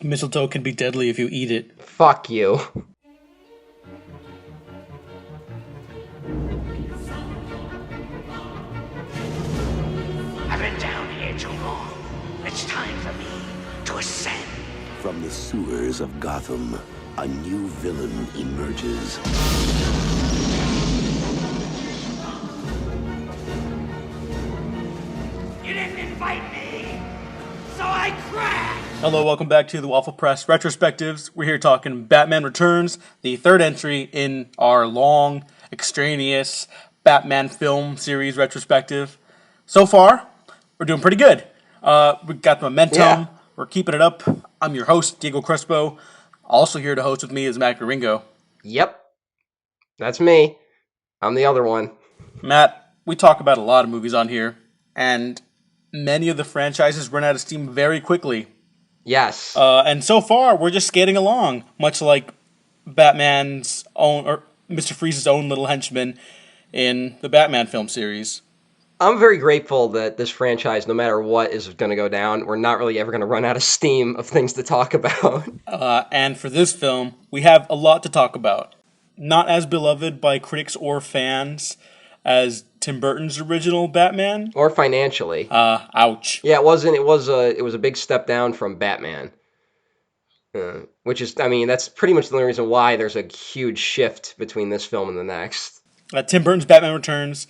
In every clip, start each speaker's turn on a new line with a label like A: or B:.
A: Mistletoe can be deadly if you eat it.
B: Fuck you.
C: I've been down here too long. It's time for me to ascend.
D: From the sewers of Gotham, a new villain emerges.
C: You didn't invite me, so I crashed.
A: Hello, welcome back to the Waffle Press Retrospectives. We're here talking Batman Returns, the third entry in our long, extraneous Batman film series retrospective. So far, we're doing pretty good. We got the momentum.
B: Yeah.
A: We're keeping it up. I'm your host, Diego Crespo. Also here to host with me is Matt Ringo.
B: Yep. That's me. I'm the other one.
A: Matt, we talk about a lot of movies on here, and many of the franchises run out of steam very quickly.
B: Yes.
A: And so far, we're just skating along, much like Batman's own, or Mr. Freeze's own little henchman in the Batman film series.
B: I'm very grateful that this franchise, no matter what is going to go down, we're not really ever going to run out of steam of things to talk about.
A: And for this film, we have a lot to talk about. Not as beloved by critics or fans as Tim Burton's original Batman.
B: Or financially.
A: Ouch.
B: Yeah, it wasn't. It was a big step down from Batman. Which is, I mean, that's pretty much the only reason why there's a huge shift between this film and the next.
A: Tim Burton's Batman Returns,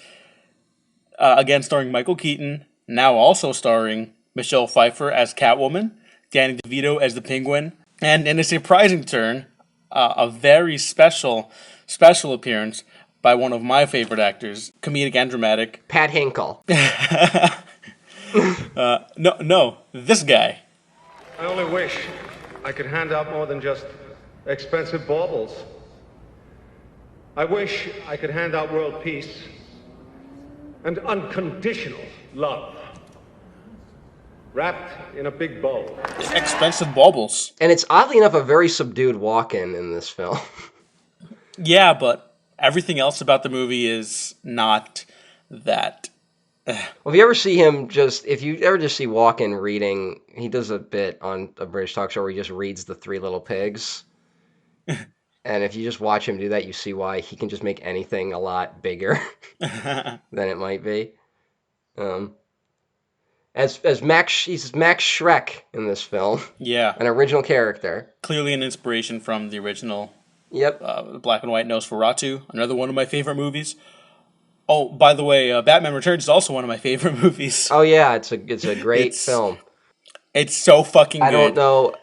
A: again starring Michael Keaton, now also starring Michelle Pfeiffer as Catwoman, Danny DeVito as the Penguin, and in a surprising turn, a very special appearance by one of my favorite actors, comedic and dramatic.
B: Pat Hinkle.
A: No, this guy.
E: I only wish I could hand out more than just expensive baubles. I wish I could hand out world peace and unconditional love, wrapped in a big bow.
A: Expensive baubles.
B: And it's oddly enough a very subdued walk-in in this film.
A: Yeah, but everything else about the movie is not that.
B: Well, if you ever see Walken reading, he does a bit on a British talk show where he just reads The Three Little Pigs. And if you just watch him do that, you see why he can just make anything a lot bigger than it might be. As Max, he's Max Schreck in this film.
A: Yeah.
B: An original character.
A: Clearly an inspiration from the original
B: Yep.
A: black and white Nosferatu, another one of my favorite movies. Oh, by the way, Batman Returns is also one of my favorite movies.
B: Oh yeah, it's a great film.
A: It's so fucking good.
B: I don't know.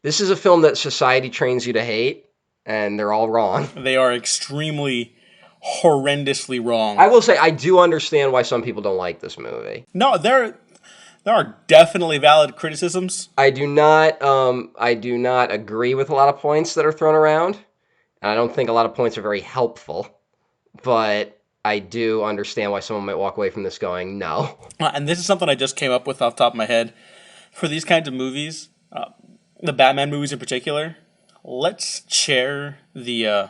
B: This is a film that society trains you to hate, and they're all wrong.
A: They are extremely, horrendously wrong.
B: I will say, I do understand why some people don't like this movie.
A: No, there are definitely valid criticisms.
B: I do not agree with a lot of points that are thrown around, and I don't think a lot of points are very helpful. But I do understand why someone might walk away from this going, no.
A: And this is something I just came up with off the top of my head. For these kinds of movies, the Batman movies in particular, let's chair the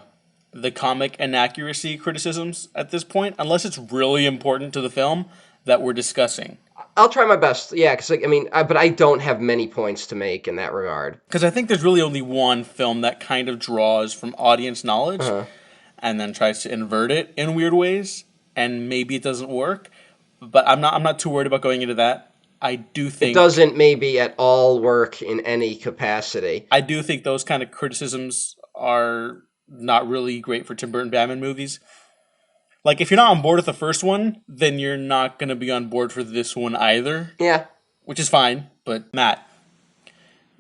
A: comic inaccuracy criticisms at this point, unless it's really important to the film that we're discussing.
B: I'll try my best, yeah, because, but I don't have many points to make in that regard.
A: Because I think there's really only one film that kind of draws from audience knowledge and then tries to invert it in weird ways, and maybe it doesn't work. But I'm not too worried about going into that. I do think
B: it doesn't maybe at all work in any capacity.
A: I do think those kind of criticisms are not really great for Tim Burton Batman movies. Like, if you're not on board with the first one, then you're not going to be on board for this one either.
B: Yeah.
A: Which is fine, but Matt,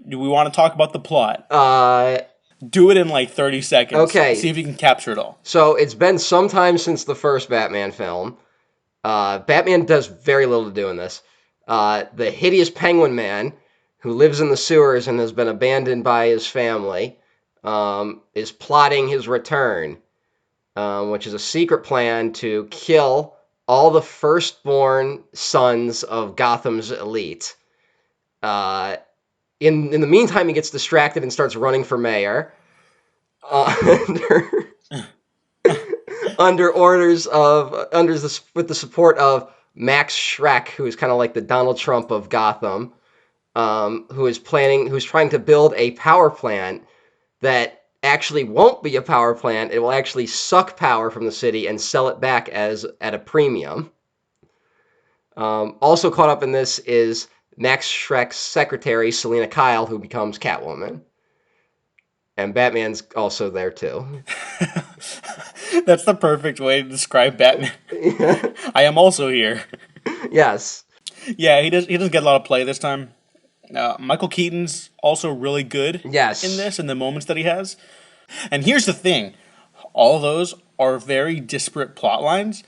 A: do we want to talk about the plot? Do it in like 30 seconds.
B: Okay.
A: See if you can capture it all.
B: So it's been some time since the first Batman film. Batman does very little to do in this. The hideous Penguin Man, who lives in the sewers and has been abandoned by his family, is plotting his return, which is a secret plan to kill all the firstborn sons of Gotham's elite. In the meantime, he gets distracted and starts running for mayor. With the support of Max Schreck, who is kind of like the Donald Trump of Gotham, who's trying to build a power plant that actually won't be a power plant. It will actually suck power from the city and sell it back at a premium. Also caught up in this is Max Schreck's secretary, Selina Kyle, who becomes Catwoman. And Batman's also there, too.
A: That's the perfect way to describe Batman. I am also here.
B: Yes.
A: Yeah, he doesn't get a lot of play this time. Michael Keaton's also really good
B: Yes.
A: in this, in the moments that he has. And here's the thing. All of those are very disparate plot lines.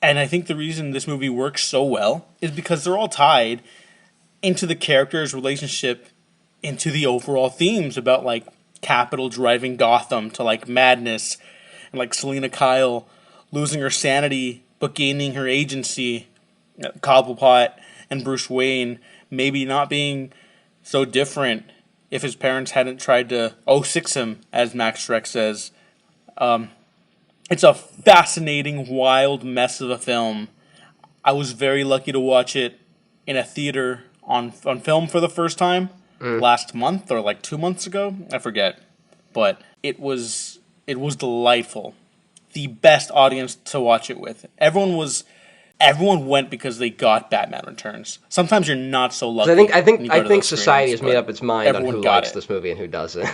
A: And I think the reason this movie works so well is because they're all tied into the characters' relationship, into the overall themes about, like, Capital driving Gotham to, like, madness, and, like, Selina Kyle losing her sanity but gaining her agency, Cobblepot and Bruce Wayne maybe not being so different if his parents hadn't tried to 06 him, as Max Schreck says. It's a fascinating, wild mess of a film. I was very lucky to watch it in a theater on film for the first time last month or like 2 months ago. I forget. But it was delightful. The best audience to watch it with. Everyone went because they got Batman Returns. Sometimes you're not so lucky.
B: I think society has made up its mind on who likes this movie and who doesn't.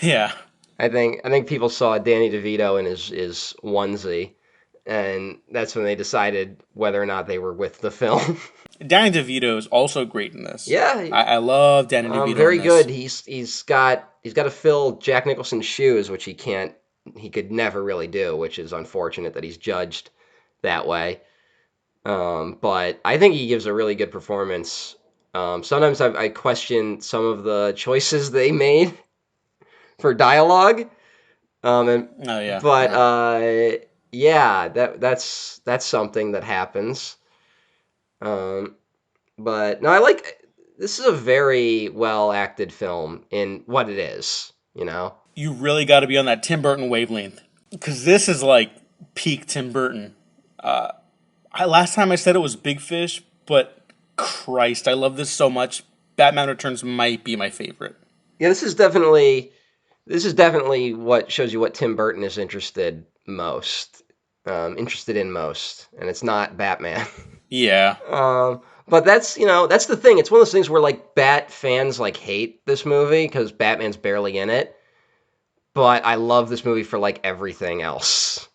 A: Yeah.
B: I think people saw Danny DeVito in his onesie, and that's when they decided whether or not they were with the film.
A: Danny DeVito is also great in this.
B: Yeah,
A: I love Danny DeVito.
B: Very
A: in this.
B: good. He's got to fill Jack Nicholson's shoes, which he could never really do, which is unfortunate that he's judged that way. But I think he gives a really good performance. Sometimes I question some of the choices they made for dialogue. That's something that happens. But no, this is a very well acted film in what it is, you know?
A: You really got to be on that Tim Burton wavelength, because this is like peak Tim Burton. Last time I said it was Big Fish, but Christ, I love this so much. Batman Returns might be my favorite.
B: Yeah, this is definitely what shows you what Tim Burton is interested in most, and it's not Batman.
A: Yeah.
B: But that's the thing. It's one of those things where like Bat fans like hate this movie because Batman's barely in it. But I love this movie for like everything else.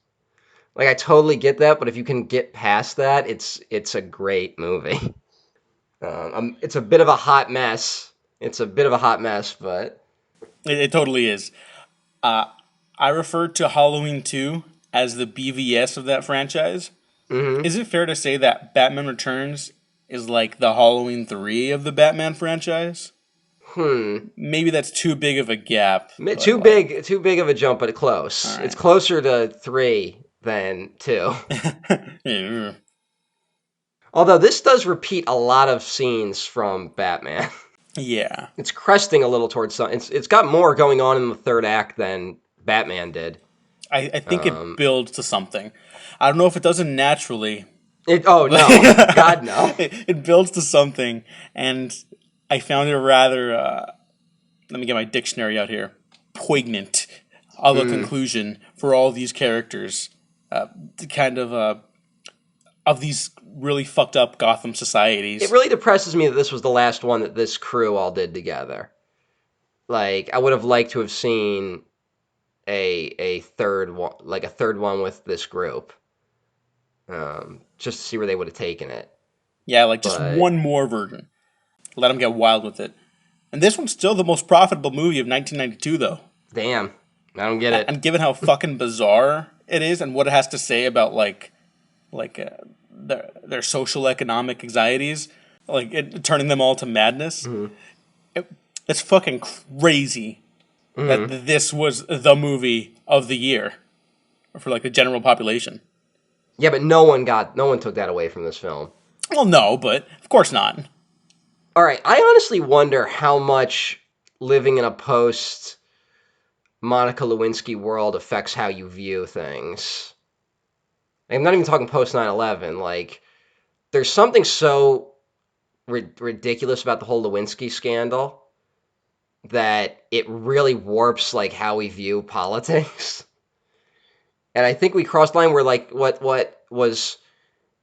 B: Like I totally get that, but if you can get past that, it's a great movie. It's a bit of a hot mess. But
A: It totally is. I refer to Halloween 2 as the BVS of that franchise. Mm-hmm. Is it fair to say that Batman Returns is like the Halloween 3 of the Batman franchise? Maybe that's too big of a gap.
B: Too big of a jump, but close. Right. It's closer to 3 than 2.
A: Yeah.
B: Although this does repeat a lot of scenes from Batman.
A: Yeah.
B: It's cresting a little towards something. It's got more going on in the third act than Batman did.
A: I think it builds to something. I don't know if it doesn't naturally.
B: No. God, no.
A: It builds to something, and I found it rather, let me get my dictionary out here, poignant of a conclusion for all these characters, of these really fucked up Gotham societies.
B: It really depresses me that this was the last one that this crew all did together. Like, I would have liked to have seen a third one with this group, just to see where they would have taken it.
A: Yeah, just one more version. Let them get wild with it. And this one's still the most profitable movie of 1992, though.
B: Damn, I don't get it.
A: And given how fucking bizarre it is, and what it has to say about their social economic anxieties, turning them all to madness. Mm-hmm. It's fucking crazy that this was the movie of the year for the general population.
B: Yeah, but no one took that away from this film.
A: Well, no, but of course not.
B: All right, I honestly wonder how much living in a post Monica Lewinsky world affects how you view things. I'm not even talking post 9/11. There's something so ridiculous about the whole Lewinsky scandal that it really warps like how we view politics. And I think we crossed the line where like what was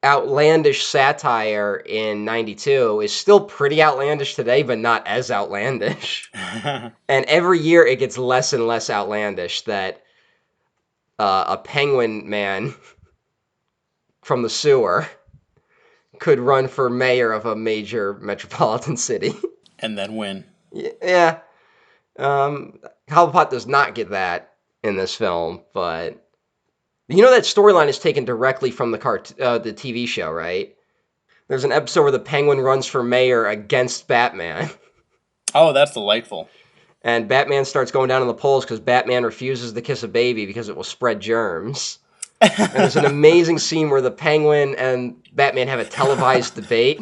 B: outlandish satire in 92 is still pretty outlandish today, but not as outlandish. And every year it gets less and less outlandish that a penguin man from the sewer could run for mayor of a major metropolitan city.
A: And then win.
B: Yeah. Cobblepot does not get that in this film, but you know that storyline is taken directly from the TV show, right? There's an episode where the Penguin runs for mayor against Batman.
A: Oh, that's delightful.
B: And Batman starts going down in the polls because Batman refuses to kiss a baby because it will spread germs. And there's an amazing scene where the Penguin and Batman have a televised debate.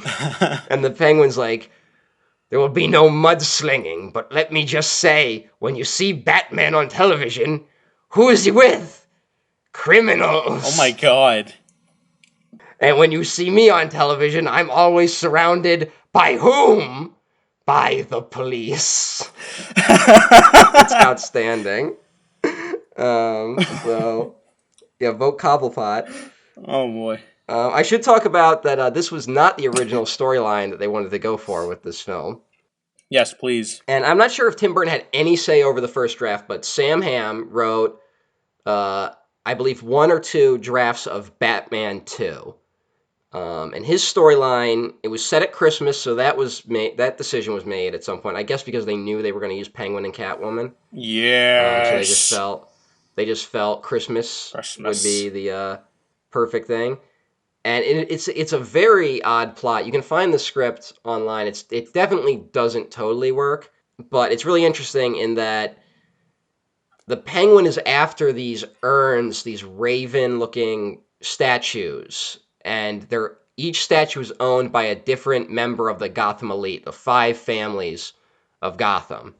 B: And the Penguin's like, there will be no mudslinging, but let me just say, when you see Batman on television, who is he with? Criminals.
A: Oh my god.
B: And when you see me on television, I'm always surrounded by whom? By the police. It's outstanding. So, yeah, vote Cobblepot.
A: Oh boy.
B: I should talk about that this was not the original storyline that they wanted to go for with this film.
A: Yes, please.
B: And I'm not sure if Tim Burton had any say over the first draft, but Sam Hamm wrote, I believe, 1 or 2 drafts of Batman 2. And his storyline, it was set at Christmas, so that decision was made at some point. I guess because they knew they were going to use Penguin and Catwoman.
A: Yes.
B: So they just felt Christmas would be the perfect thing. And it's a very odd plot. You can find the script online. It definitely doesn't totally work, but it's really interesting in that the Penguin is after these urns, these raven-looking statues, and each statue is owned by a different member of the Gotham elite, the 5 families of Gotham.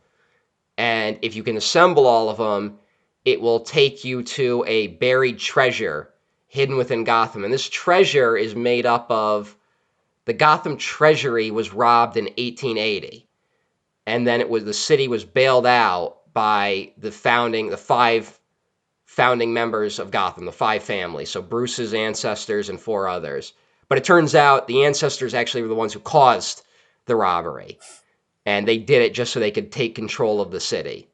B: And if you can assemble all of them, it will take you to a buried treasure hidden within Gotham. And this treasure is made up of the Gotham Treasury was robbed in 1880. And then the city was bailed out by the 5 founding members of Gotham, the 5 families. So Bruce's ancestors and 4 others. But it turns out the ancestors actually were the ones who caused the robbery. And they did it just so they could take control of the city.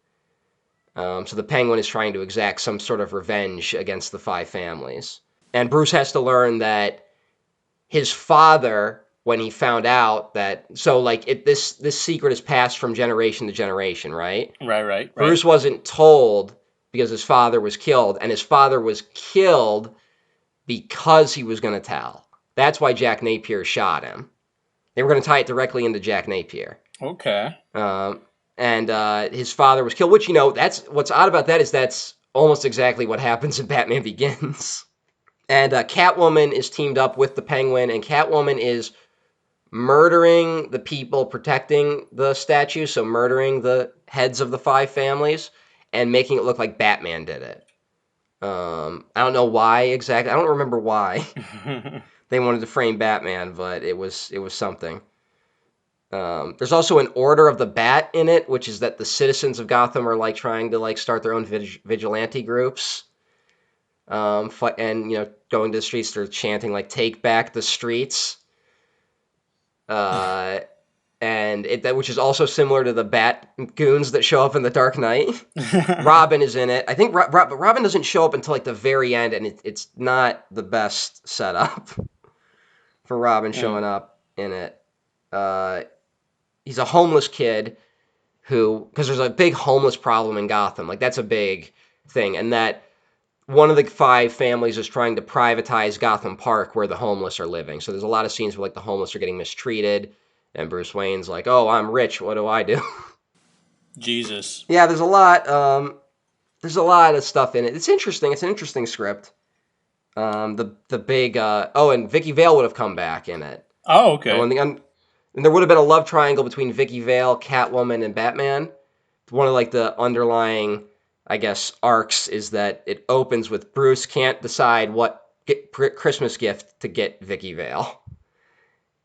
B: So the Penguin is trying to exact some sort of revenge against the 5 families. And Bruce has to learn that his father, when he found out that... So, like, this secret is passed from generation to generation, right?
A: Right.
B: Bruce wasn't told because his father was killed. And his father was killed because he was going to tell. That's why Jack Napier shot him. They were going to tie it directly into Jack Napier.
A: Okay.
B: And his father was killed, which, that's what's odd about that is that's almost exactly what happens in Batman Begins. And Catwoman is teamed up with the Penguin, and Catwoman is murdering the people protecting the statue, so murdering the heads of the 5 families, and making it look like Batman did it. I don't know why exactly. I don't remember why they wanted to frame Batman, but it was something. There's also an Order of the Bat in it, which is that the citizens of Gotham are like trying to like start their own vigilante groups. And going to the streets, they're chanting like "Take back the streets," and which is also similar to the Bat goons that show up in The Dark Knight. Robin is in it. I think, but Robin doesn't show up until like the very end, and it's not the best setup for Robin showing up in it. He's a homeless kid because there's a big homeless problem in Gotham. Like, that's a big thing. And that one of the 5 families is trying to privatize Gotham Park where the homeless are living. So there's a lot of scenes where, like, the homeless are getting mistreated. And Bruce Wayne's like, oh, I'm rich. What do I do?
A: Jesus.
B: Yeah, there's a lot of stuff in it. It's interesting. It's an interesting script. And Vicky Vale would have come back in it.
A: Oh, okay.
B: And there would have been a love triangle between Vicky Vale, Catwoman, and Batman. One of like the underlying, I guess, arcs is that it opens with Bruce can't decide what Christmas gift to get Vicky Vale.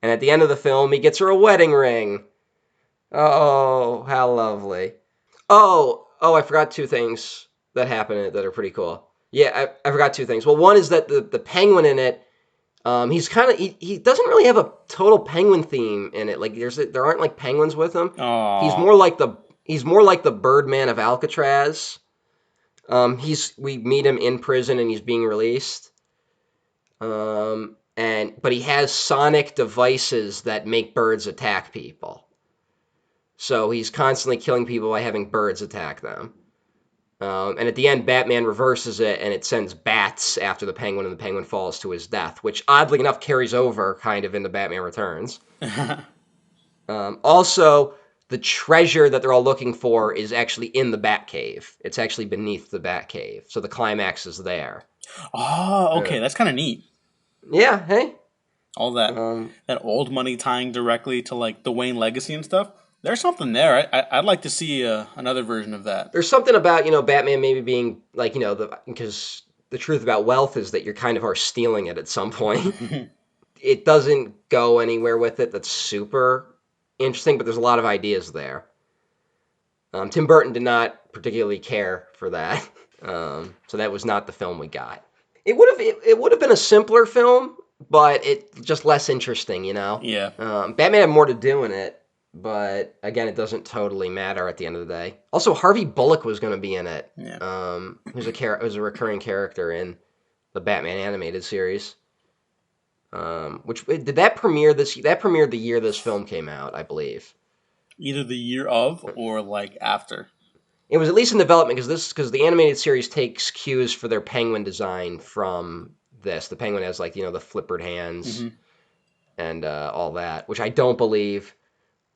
B: And at the end of the film, he gets her a wedding ring. Oh, how lovely. Oh, I forgot two things that happen in it that are pretty cool. Yeah, I forgot two things. Well, one is that the penguin in it, he's kind of he doesn't really have a total penguin theme in it. Like there aren't like penguins with him.
A: Aww.
B: He's more like the Birdman of Alcatraz. We meet him in prison and he's being released. But he has sonic devices that make birds attack people. So he's constantly killing people by having birds attack them. And at the end, Batman reverses it, and it sends bats after the penguin, and the penguin falls to his death, which oddly enough carries over kind of into Batman Returns. Also, the treasure that they're all looking for is actually in the Batcave. It's actually beneath the Batcave, so the climax is there.
A: Oh, okay, that's kind of neat.
B: Yeah, hey.
A: All that that old money tying directly to like the Wayne legacy and stuff. There's something there. I'd like to see another version of that.
B: There's something about, Batman maybe being like, because the truth about wealth is that you kind of are stealing it at some point. It doesn't go anywhere with it that's super interesting, but there's a lot of ideas there. Tim Burton did not particularly care for that. So that was not the film we got. It would have been a simpler film, but it just less interesting,
A: Yeah.
B: Batman had more to do in it. But again, it doesn't totally matter at the end of the day. Also, Harvey Bullock was going to be in it.
A: Yeah.
B: Who's a recurring character in the Batman animated series. Which did that premiere this? That premiered the year this film came out, I believe.
A: Either the year of or like after.
B: It was at least in development because the animated series takes cues for their penguin design from this. The penguin has the flippered hands and all that, which I don't believe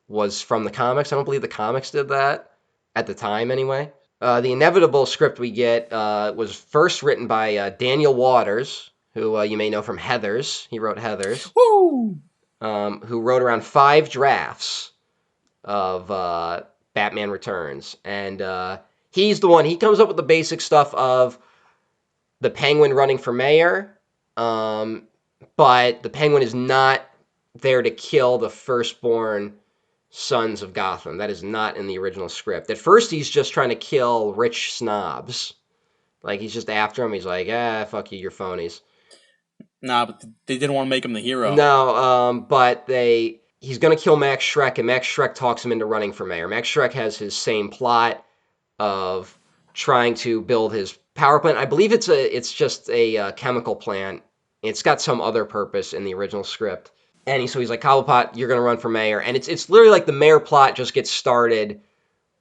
B: was from the comics. I don't believe the comics did that at the time anyway. The Inevitable script we get was first written by Daniel Waters, who you may know from Heathers. He wrote Heathers.
A: Woo!
B: Who wrote around 5 drafts of Batman Returns. And he's the one, he comes up with the basic stuff of the Penguin running for mayor, but the Penguin is not there to kill the firstborn sons of Gotham. That is not in the original script. At first, he's just trying to kill rich snobs. Like, he's just after him. He's like, fuck you, you're phonies.
A: Nah, but they didn't want to make him the hero.
B: No, but he's going to kill Max Schreck, and Max Schreck talks him into running for mayor. Max Schreck has his same plot of trying to build his power plant. I believe it's just a chemical plant. It's got some other purpose in the original script. And so he's like, Cobblepot, you're going to run for mayor. And it's literally like the mayor plot just gets started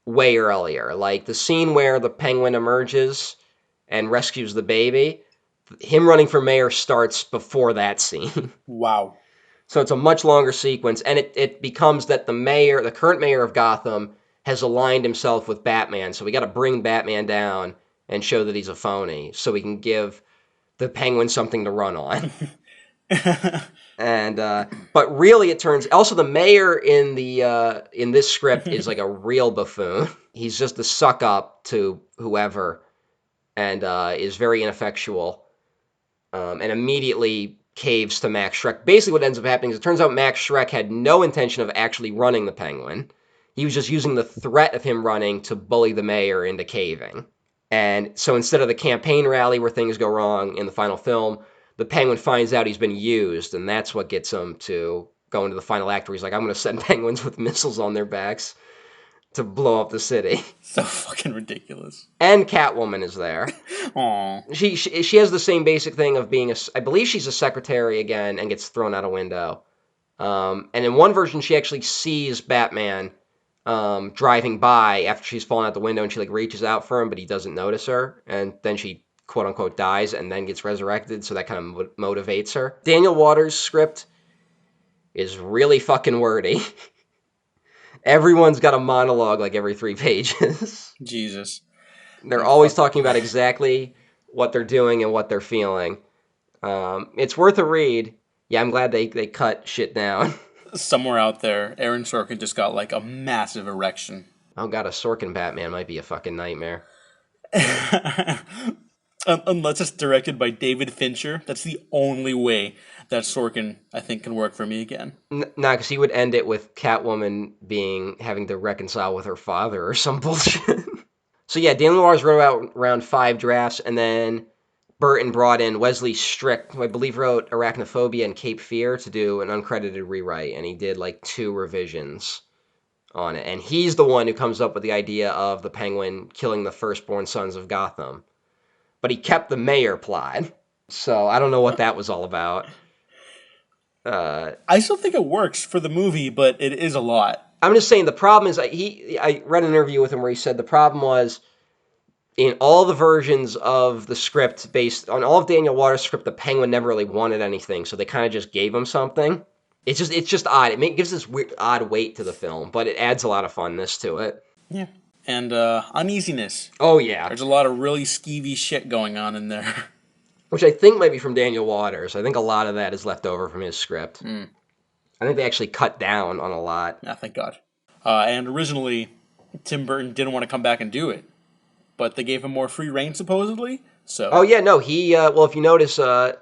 B: way earlier. Like the scene where the Penguin emerges and rescues the baby, him running for mayor starts before that scene.
A: Wow.
B: So it's a much longer sequence. And it becomes that the current mayor of Gotham, has aligned himself with Batman. So we got to bring Batman down and show that he's a phony so we can give the Penguin something to run on. And but really, it turns also the mayor in this script is like a real buffoon. He's just a suck up to whoever, and is very ineffectual, and immediately caves to Max Schreck. Basically, what ends up happening is it turns out Max Schreck had no intention of actually running the Penguin. He was just using the threat of him running to bully the mayor into caving. And so instead of the campaign rally where things go wrong in the final film, the Penguin finds out he's been used, and that's what gets him to go into the final act where he's like, I'm going to send penguins with missiles on their backs to blow up the city.
A: So fucking ridiculous.
B: And Catwoman is there.
A: Aww.
B: She has the same basic thing of being I believe she's a secretary again and gets thrown out a window. And in one version, she actually sees Batman driving by after she's fallen out the window, and she reaches out for him, but he doesn't notice her, and then she quote-unquote dies and then gets resurrected, so that kind of motivates her. Daniel Waters' script is really fucking wordy. Everyone's got a monologue every 3 pages.
A: Jesus.
B: They're always talking about exactly what they're doing and what they're feeling. It's worth a read. Yeah, I'm glad they cut shit down.
A: Somewhere out there, Aaron Sorkin just got a massive erection.
B: Oh god, a Sorkin Batman might be a fucking nightmare.
A: Unless it's directed by David Fincher. That's the only way that Sorkin, I think, can work for me again.
B: Nah, because he would end it with Catwoman having to reconcile with her father or some bullshit. So yeah, Dan Lewis wrote out around 5 drafts, and then Burton brought in Wesley Strick, who I believe wrote Arachnophobia and Cape Fear, to do an uncredited rewrite, and he did like 2 revisions on it. And he's the one who comes up with the idea of the Penguin killing the firstborn sons of Gotham. But he kept the mayor plot, so I don't know what that was all about.
A: I still think it works for the movie, but it is a lot.
B: I'm just saying the problem is I read an interview with him where he said the problem was in all the versions of the script based on all of Daniel Waters' script, the Penguin never really wanted anything, so they kind of just gave him something. It's just odd. It gives this weird, odd weight to the film, but it adds a lot of funness to it.
A: Yeah. And uneasiness.
B: Oh yeah,
A: There's a lot of really skeevy shit going on in there.
B: which I think might be from Daniel Waters. I think a lot of that is left over from his script. I think they actually cut down on a lot.
A: Ah, thank God. And originally, Tim Burton didn't want to come back and do it, but they gave him more free reign, supposedly. So.
B: Oh yeah, no, he well, if you notice, the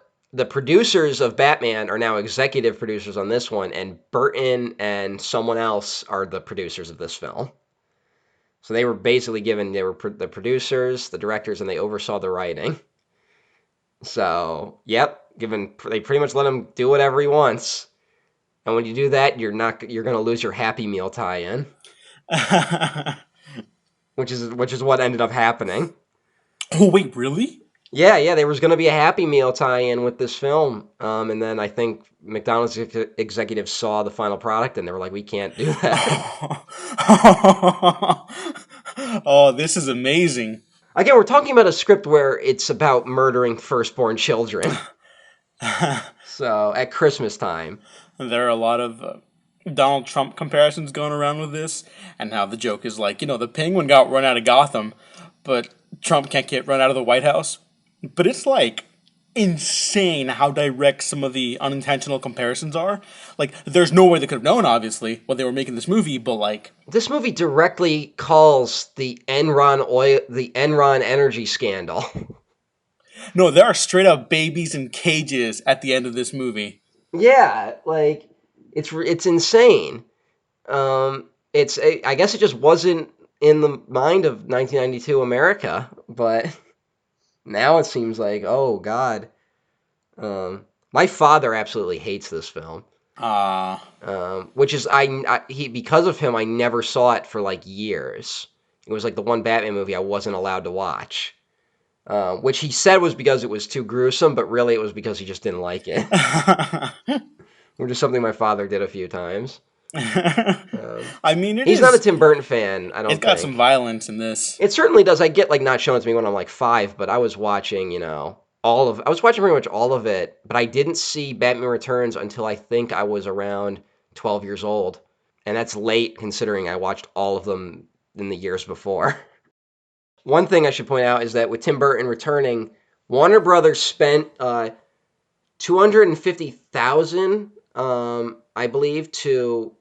B: producers of Batman are now executive producers on this one, and Burton and someone else are the producers of this film. So they were basically the producers, the directors, and they oversaw the writing. So, yep, they pretty much let him do whatever he wants. And when you do that, you're going to lose your Happy Meal tie-in. which is what ended up happening.
A: Oh, wait, really?
B: Yeah, there was going to be a Happy Meal tie-in with this film. And then I think McDonald's executives saw the final product and they were like, we can't do that.
A: Oh, this is amazing.
B: Again, we're talking about a script where it's about murdering firstborn children. So, at Christmas time.
A: There are a lot of Donald Trump comparisons going around with this, and how the joke is like, the Penguin got run out of Gotham, but Trump can't get run out of the White House. But it's like insane how direct some of the unintentional comparisons are. Like, there's no way they could have known, obviously, when they were making this movie, but like...
B: This movie directly calls the Enron energy scandal.
A: No, there are straight up babies in cages at the end of this movie.
B: Yeah, like, it's insane. I guess it just wasn't in the mind of 1992 America, but... Now it seems like, oh God. My father absolutely hates this film. Which is because of him, I never saw it for like years. It was like the one Batman movie I wasn't allowed to watch. Which he said was because it was too gruesome, but really it was because he just didn't like it. Which is something my father did a few times.
A: I mean,
B: he's not a Tim Burton fan, I don't think.
A: It's got some violence in this.
B: It certainly does. I get like not shown it to me when I'm like 5, but I was watching, I was watching pretty much all of it, but I didn't see Batman Returns until I think I was around 12 years old. And that's late considering I watched all of them in the years before. One thing I should point out is that with Tim Burton returning, Warner Brothers spent $250,000, I believe, to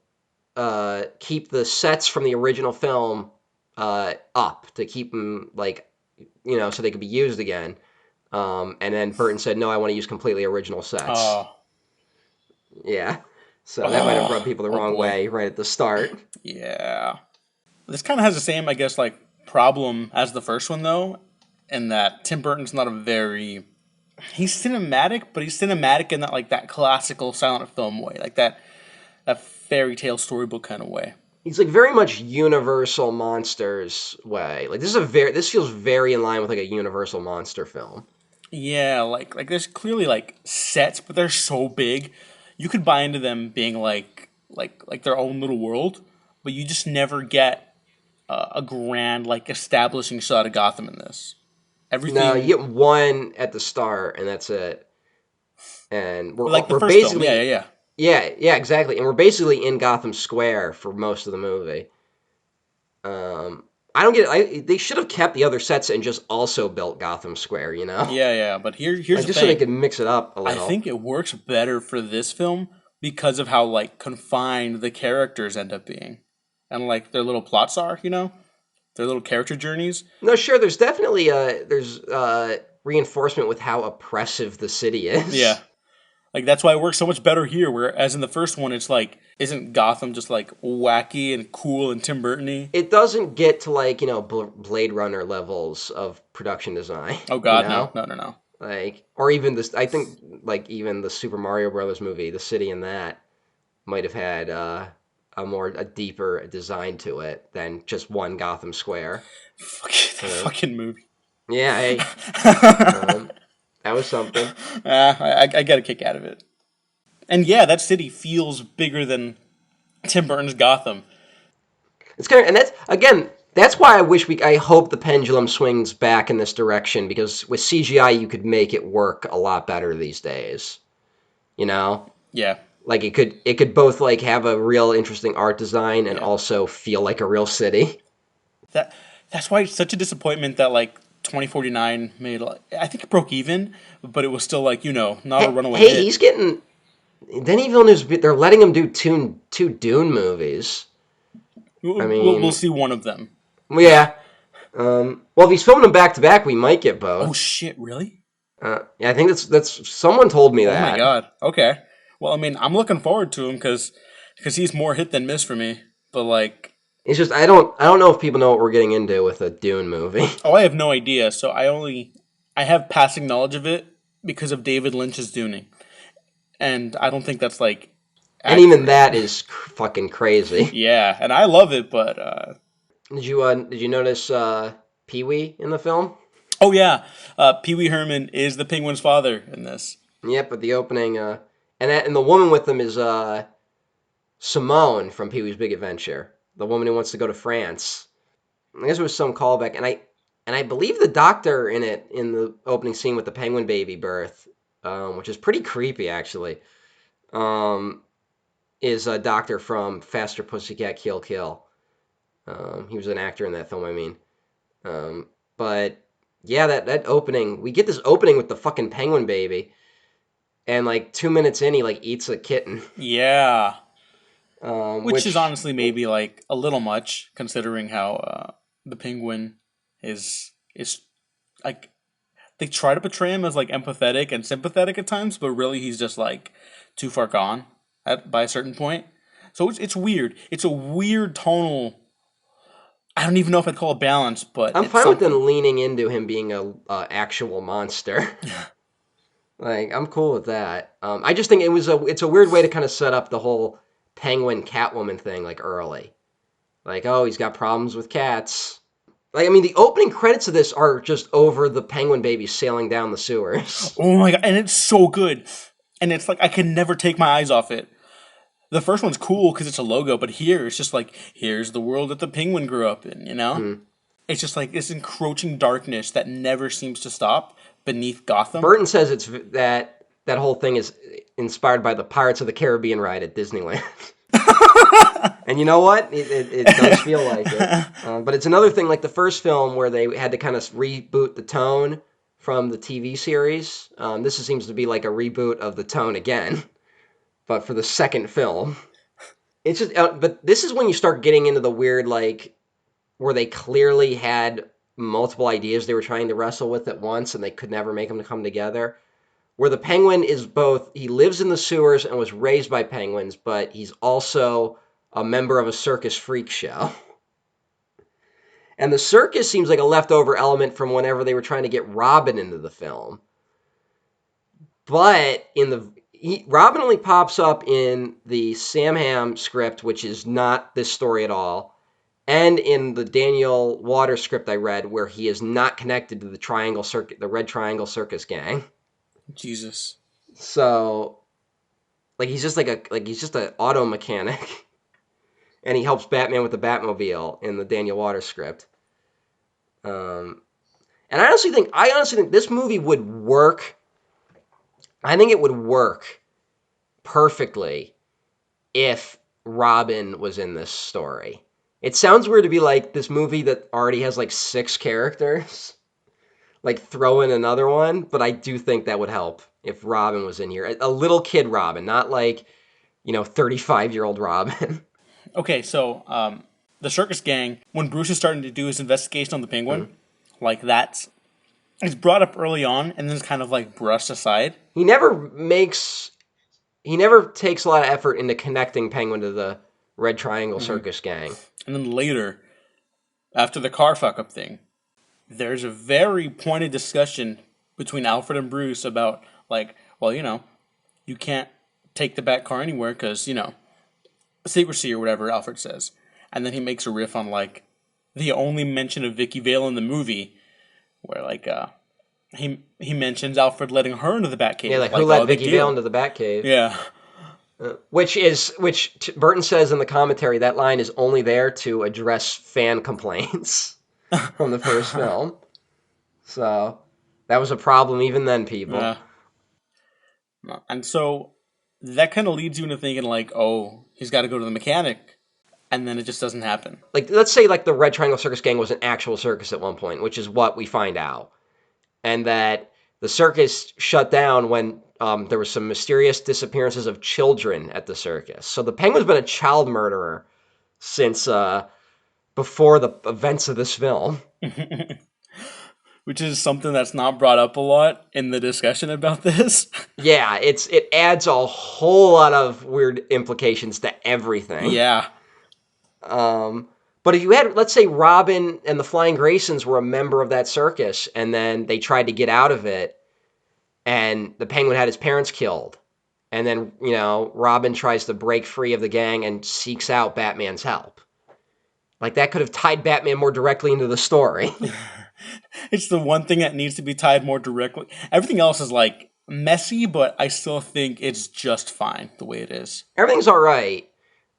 B: keep the sets from the original film up, to keep them so they could be used again. And then Burton said, "No, I want to use completely original sets." Yeah, so that might have rubbed people the wrong way right at the start.
A: Yeah, this kind of has the same, I guess, like problem as the first one though, in that Tim Burton's not he's cinematic, but he's cinematic in that classical silent film way, like that fairy tale storybook kind of way.
B: He's like very much Universal Monsters way. Like this feels very in line with like a Universal monster film.
A: Yeah, like there's clearly like sets, but they're so big, you could buy into them being like their own little world, but you just never get a grand establishing shot of Gotham in this. Everything.
B: No, you get one at the start, and that's it. And we're
A: first
B: basically
A: film.
B: Yeah, exactly. And we're basically in Gotham Square for most of the movie. I don't get it. They should have kept the other sets and just also built Gotham Square,
A: Yeah, but here's the
B: just
A: thing.
B: So they could mix it up a little.
A: I think it works better for this film because of how confined the characters end up being, and their little plots are, their little character journeys.
B: No, sure. There's definitely reinforcement with how oppressive the city is.
A: Yeah. Like, that's why it works so much better here, whereas in the first one, it's like, isn't Gotham just, like, wacky and cool and Tim Burton-y?
B: It doesn't get to, like, Blade Runner levels of production design.
A: Oh, God, no. No.
B: Like, or even this, I think, like, even the Super Mario Brothers movie, the city in that might have had a deeper design to it than just one Gotham Square.
A: Fucking movie.
B: Yeah, hey. That was something.
A: I get a kick out of it. And yeah, that city feels bigger than Tim Burton's Gotham.
B: It's kind of, and that's why I hope the pendulum swings back in this direction, because with CGI you could make it work a lot better these days.
A: Yeah.
B: Like it could both like have a real interesting art design and also feel like a real city.
A: That's why it's such a disappointment that like 2049 made, I think it broke even, but it was still like, not a runaway hit.
B: Hey, he's getting... Denis Villeneuve's... They're letting him do two Dune movies. I mean...
A: We'll see one of them.
B: Yeah. Well, if he's filming them back-to-back, we might get both.
A: Oh, shit, really?
B: Yeah, I think that's... Someone told me that.
A: Oh, my God. Okay. Well, I mean, I'm looking forward to him because he's more hit than miss for me. But, like...
B: It's just, I don't know if people know what we're getting into with a Dune movie.
A: Oh, I have no idea. So I have passing knowledge of it because of David Lynch's Duning. And I don't think that's like...
B: And even that is fucking crazy.
A: Yeah, and I love it, but...
B: Did you notice Pee-wee in the film?
A: Oh, yeah. Pee-wee Herman is the Penguin's father in this.
B: Yep, but the opening... And the woman with him is Simone from Pee-wee's Big Adventure. The woman who wants to go to France. I guess it was some callback, and I believe the doctor in the opening scene with the penguin baby birth, which is pretty creepy actually, is a doctor from Faster Pussycat Kill Kill. He was an actor in that film, I mean. But yeah, that opening, we get this opening with the fucking penguin baby, and like 2 minutes in, he like eats a kitten.
A: Yeah. Which is honestly maybe like a little much, considering how the Penguin is like, they try to portray him as like empathetic and sympathetic at times, but really he's just like too far gone by a certain point. So it's weird. It's a weird tonal. I don't even know if I'd call it balance, but
B: I'm fine with them leaning into him being a actual monster. Like, I'm cool with that. I just think it's a weird way to kind of set up the whole Penguin Catwoman thing, like, early. Like, oh, he's got problems with cats. Like, I mean, the opening credits of this are just over the penguin baby sailing down the sewers.
A: Oh my God, and it's so good. And it's like, I can never take my eyes off it. The first one's cool because it's a logo, but here, it's just like, here's the world that the penguin grew up in, It's just like this encroaching darkness that never seems to stop beneath Gotham.
B: Burton says it's that whole thing is inspired by the Pirates of the Caribbean ride at Disneyland. And you know what? It does feel like it. But it's another thing, like the first film where they had to kind of reboot the tone from the TV series. This seems to be like a reboot of the tone again, but for the second film. It's just, but this is when you start getting into the weird, like, where they clearly had multiple ideas they were trying to wrestle with at once, and they could never make them come together. Where the penguin is both, he lives in the sewers and was raised by penguins, but he's also a member of a circus freak show. And the circus seems like a leftover element from whenever they were trying to get Robin into the film. But Robin only pops up in the Sam Hamm script, which is not this story at all, and in the Daniel Waters script I read, where he is not connected to the Red Triangle Circus Gang.
A: Jesus.
B: So, like, he's just he's just an auto mechanic, and he helps Batman with the Batmobile in the Daniel Waters script. And I honestly think this movie would work. I think it would work perfectly if Robin was in this story. It sounds weird to be like this movie that already has like 6 characters. Like, throw in another one, but I do think that would help if Robin was in here. A little kid Robin, not like, 35-year-old Robin.
A: Okay, so, the Circus Gang, when Bruce is starting to do his investigation on the Penguin, like, that's It's brought up early on and then it's kind of like brushed aside.
B: He never takes a lot of effort into connecting Penguin to the Red Triangle Circus Gang.
A: And then later, after the car fuck up thing, there's a very pointed discussion between Alfred and Bruce about, like, well, you can't take the Bat car anywhere because, secrecy or whatever Alfred says. And then he makes a riff on, like, the only mention of Vicky Vale in the movie, where, like, he mentions Alfred letting her into the Batcave.
B: Yeah, like who let Vicky Vale into the Batcave?
A: Yeah.
B: Which Burton says in the commentary, that line is only there to address fan complaints from the first film. So that was a problem even then, people.
A: Yeah. And so that kind of leads you into thinking, like, oh, he's got to go to the mechanic, and then it just doesn't happen.
B: Like, let's say like the Red Triangle Circus Gang was an actual circus at one point, which is what we find out, and that the circus shut down when there was some mysterious disappearances of children at the circus. So the Penguin's been a child murderer since before the events of this film.
A: Which is something that's not brought up a lot in the discussion about this.
B: Yeah, it adds a whole lot of weird implications to everything.
A: Yeah.
B: But if you had, let's say Robin and the Flying Graysons were a member of that circus, and then they tried to get out of it, and the Penguin had his parents killed, and then, Robin tries to break free of the gang and seeks out Batman's help. Like, that could have tied Batman more directly into the story.
A: It's the one thing that needs to be tied more directly. Everything else is, like, messy, but I still think it's just fine the way it is.
B: Everything's all right.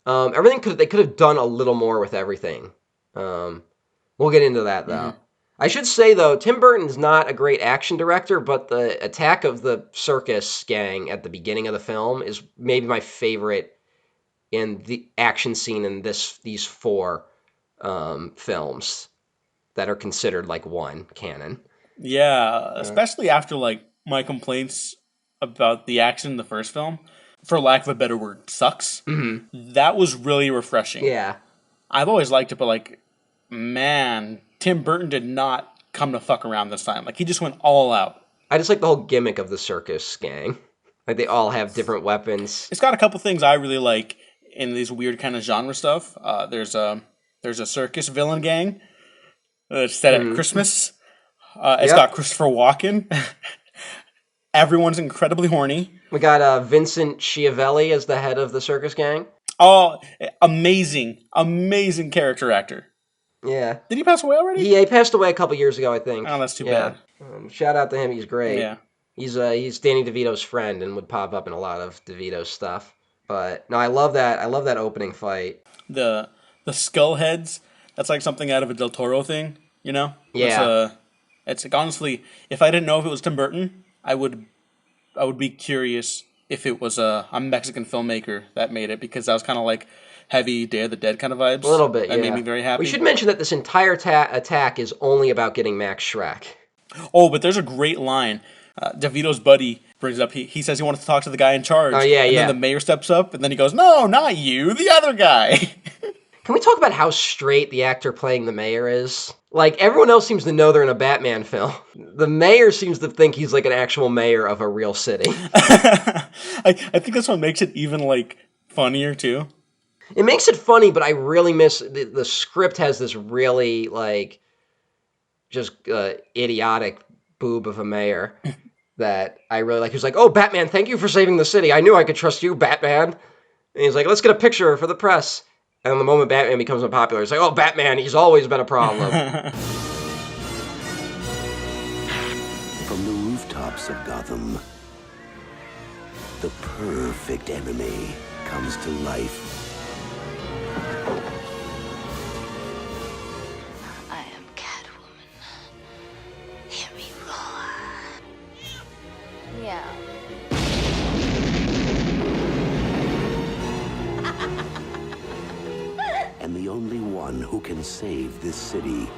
B: They could have done a little more with everything. We'll get into that, though. Mm-hmm. I should say, though, Tim Burton's not a great action director, but the attack of the circus gang at the beginning of the film is maybe my favorite in the action scene in these four films that are considered, like, one canon.
A: Yeah, especially after, like, my complaints about the action in the first film, for lack of a better word, sucks. Mm-hmm. That was really refreshing.
B: Yeah.
A: I've always liked it, but, like, man, Tim Burton did not come to fuck around this time. Like, he just went all out.
B: I just like the whole gimmick of the circus gang. Like, they all have different weapons.
A: It's got a couple things I really like in these weird kind of genre stuff. There's a circus villain gang. It's set at Christmas. It's got Christopher Walken. Everyone's incredibly horny.
B: We got Vincent Schiavelli as the head of the circus gang.
A: Oh, amazing character actor.
B: Yeah.
A: Did he pass away already?
B: Yeah, he passed away a couple years ago, I think.
A: Oh, that's too bad.
B: Shout out to him. He's great.
A: Yeah.
B: He's Danny DeVito's friend and would pop up in a lot of DeVito's stuff. But no, I love that. I love that opening fight.
A: The skull heads. That's like something out of a Del Toro thing.
B: Yeah.
A: It's like, honestly, if I didn't know if it was Tim Burton, I would be curious if it was a Mexican filmmaker that made it, because that was kind of like heavy Day of the Dead kind of vibes.
B: A little bit,
A: That made me very happy.
B: We should mention that this entire attack is only about getting Max Schreck.
A: Oh, but there's a great line. DeVito's buddy brings up, he says he wants to talk to the guy in charge.
B: Oh, yeah,
A: and then the mayor steps up, and then he goes, no, not you, the other guy.
B: Can we talk about how straight the actor playing the mayor is? Like, everyone else seems to know they're in a Batman film. The mayor seems to think he's like an actual mayor of a real city.
A: I think that's what makes it even, like, funnier, too.
B: It makes it funny, but I really miss... The script has this really, like, just idiotic boob of a mayor that I really like. He's like, oh, Batman, thank you for saving the city. I knew I could trust you, Batman. And he's like, let's get a picture for the press. And the moment Batman becomes unpopular, it's like, oh, Batman, he's always been a problem.
D: From the rooftops of Gotham, the perfect enemy comes to life.
F: I am Catwoman. Hear me roar. Yeah.
D: And the only one who can save this city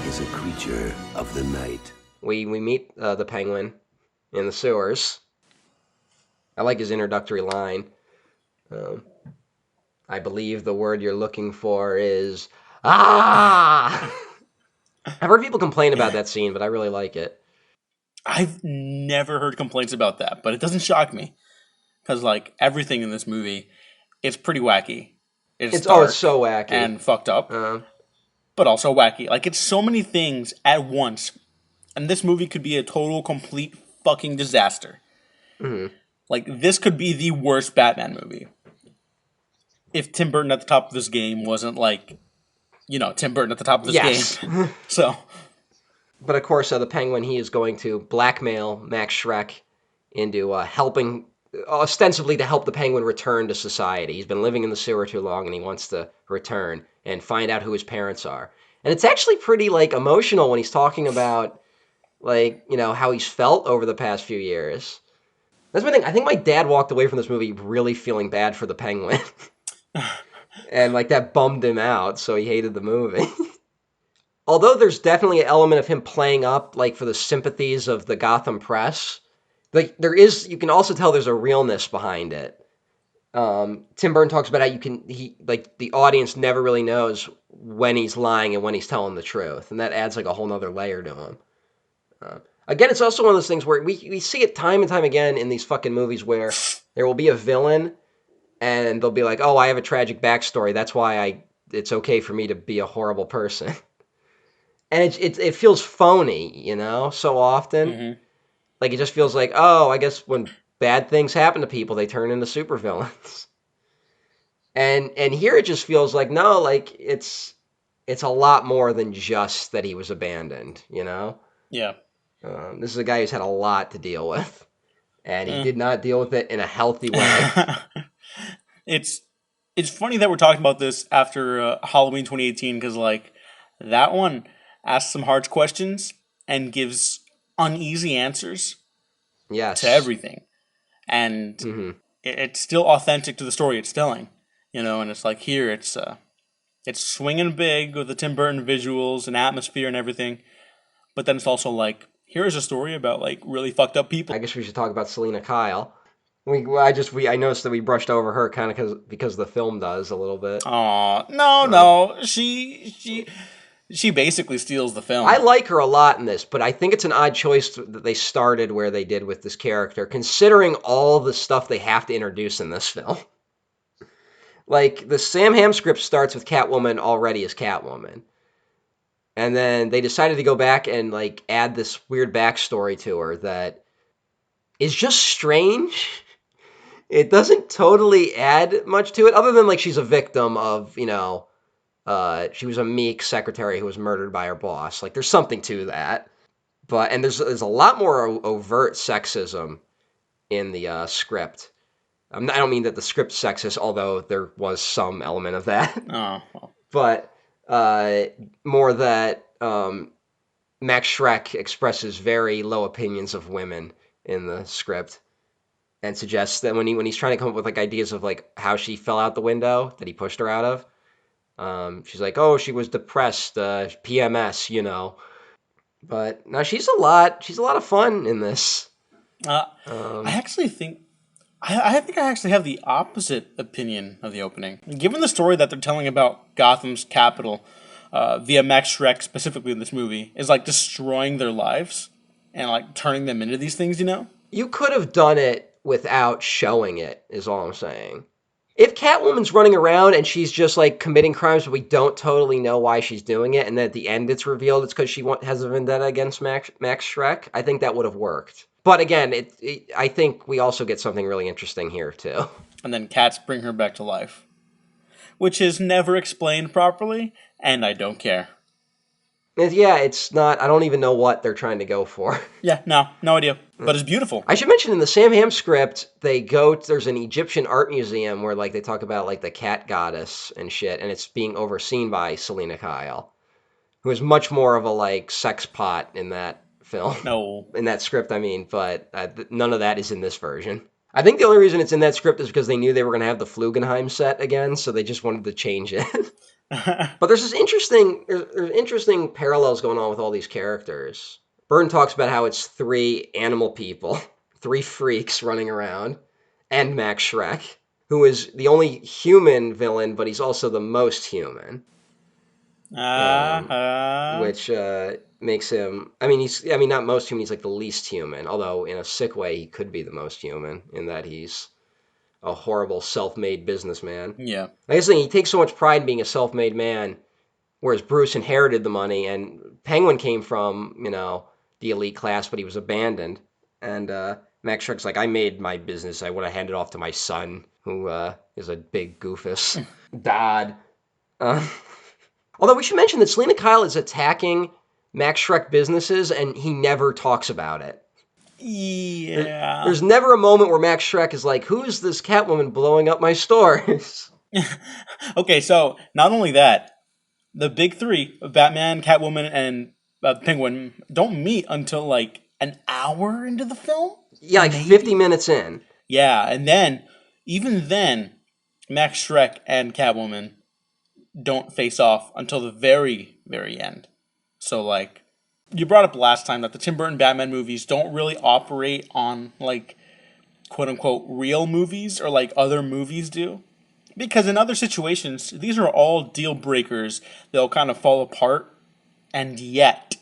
D: is a creature of the night.
B: We meet the Penguin in the sewers. I like his introductory line. I believe the word you're looking for is, ah! I've heard people complain about that scene, but I really like it.
A: I've never heard complaints about that, but it doesn't shock me. Because, like, everything in this movie, it's pretty wacky. It's dark
B: It's so wacky.
A: and fucked up, but also wacky. Like, it's so many things at once. And this movie could be a total, complete fucking disaster.
B: Mm-hmm.
A: Like, this could be the worst Batman movie. If Tim Burton at the top of this game wasn't like, Tim Burton at the top of this game. So.
B: But of course, the Penguin, he is going to blackmail Max Schreck into helping, ostensibly to help the Penguin return to society. He's been living in the sewer too long, and he wants to return and find out who his parents are. And it's actually pretty, like, emotional when he's talking about, like, how he's felt over the past few years. That's my thing. I think my dad walked away from this movie really feeling bad for the Penguin. And, like, that bummed him out, so he hated the movie. Although there's definitely an element of him playing up, like, for the sympathies of the Gotham press, like, you can also tell there's a realness behind it. Tim Burton talks about how the audience never really knows when he's lying and when he's telling the truth, and that adds, like, a whole nother layer to him. Again, it's also one of those things where we see it time and time again in these fucking movies where there will be a villain, and they'll be like, oh, I have a tragic backstory, that's why it's okay for me to be a horrible person. And it feels phony, so often. Mm-hmm. Like, it just feels like, oh, I guess when bad things happen to people, they turn into supervillains. And here it just feels like, no, like, it's a lot more than just that he was abandoned,
A: Yeah.
B: This is a guy who's had a lot to deal with. And he did not deal with it in a healthy way.
A: It's funny that we're talking about this after Halloween 2018, because, like, that one asks some hard questions and gives uneasy answers to everything. And it's still authentic to the story it's telling, and it's like here it's swinging big with the Tim Burton visuals and atmosphere and everything. But then it's also like, here's a story about, like, really fucked up people.
B: I guess we should talk about Selina Kyle. I noticed that we brushed over her kind of because the film does a little bit.
A: Aw, no. She basically steals the film.
B: I like her a lot in this, but I think it's an odd choice that they started where they did with this character, considering all the stuff they have to introduce in this film. Like, the Sam Hamm script starts with Catwoman already as Catwoman. And then they decided to go back and, like, add this weird backstory to her that is just strange. It doesn't totally add much to it, other than, like, she's a victim of, she was a meek secretary who was murdered by her boss. Like, there's something to that. And there's a lot more overt sexism in the script. I don't mean that the script's sexist, although there was some element of that.
A: Oh. Well.
B: But more that Max Schreck expresses very low opinions of women in the script, and suggests that when he's trying to come up with, like, ideas of, like, how she fell out the window that he pushed her out of, she's like, oh, she was depressed, PMS, But no, she's a lot of fun in this.
A: I actually think I actually have the opposite opinion of the opening. Given the story that they're telling about Gotham's capital via Max Schreck, specifically in this movie, is, like, destroying their lives and, like, turning them into these things,
B: You could have done it without showing it, is all I'm saying. If Catwoman's running around and she's just, like, committing crimes, but we don't totally know why she's doing it, and then at the end it's revealed it's because she has a vendetta against Max Schreck, I think that would have worked. But again, I think we also get something really interesting here, too.
A: And then cats bring her back to life, which is never explained properly, and I don't care.
B: Yeah, it's not, I don't even know what they're trying to go for.
A: Yeah, no idea. But it's beautiful.
B: I should mention in the Sam Hamm script, there's an Egyptian art museum where, like, they talk about, like, the cat goddess and shit, and it's being overseen by Selina Kyle, who is much more of a, like, sex pot in that film.
A: No.
B: In that script, I mean, but none of that is in this version. I think the only reason it's in that script is because they knew they were going to have the Flugenheim set again, so they just wanted to change it. But there's interesting parallels going on with all these characters. Burton talks about how it's 3 animal people, 3 freaks running around, and Max Schreck, who is the only human villain, but he's also the most human. which makes him. Not most human. He's like the least human. Although in a sick way, he could be the most human in that he's a horrible self-made businessman.
A: Yeah.
B: Like I was saying, he takes so much pride in being a self-made man, whereas Bruce inherited the money, and Penguin came from, the elite class, but he was abandoned. And Max Shreck's like, I made my business. I would have handed it off to my son, who is a big goofus. Dodd. Although we should mention that Selina Kyle is attacking Max Shreck businesses, and he never talks about it.
A: Yeah.
B: There's never a moment where Max Shreck is like, who's this Catwoman blowing up my stores?
A: Okay, so not only that, the big three, Batman, Catwoman, and Penguin, don't meet until like an hour into the film?
B: Yeah, like
A: Maybe?
B: 50 minutes in.
A: Yeah, and then, even then, Max Shreck and Catwoman don't face off until the very, very end. So, like, you brought up last time that the Tim Burton Batman movies don't really operate on, like, quote-unquote real movies or like other movies do. Because in other situations, these are all deal breakers. They'll kind of fall apart. And yet,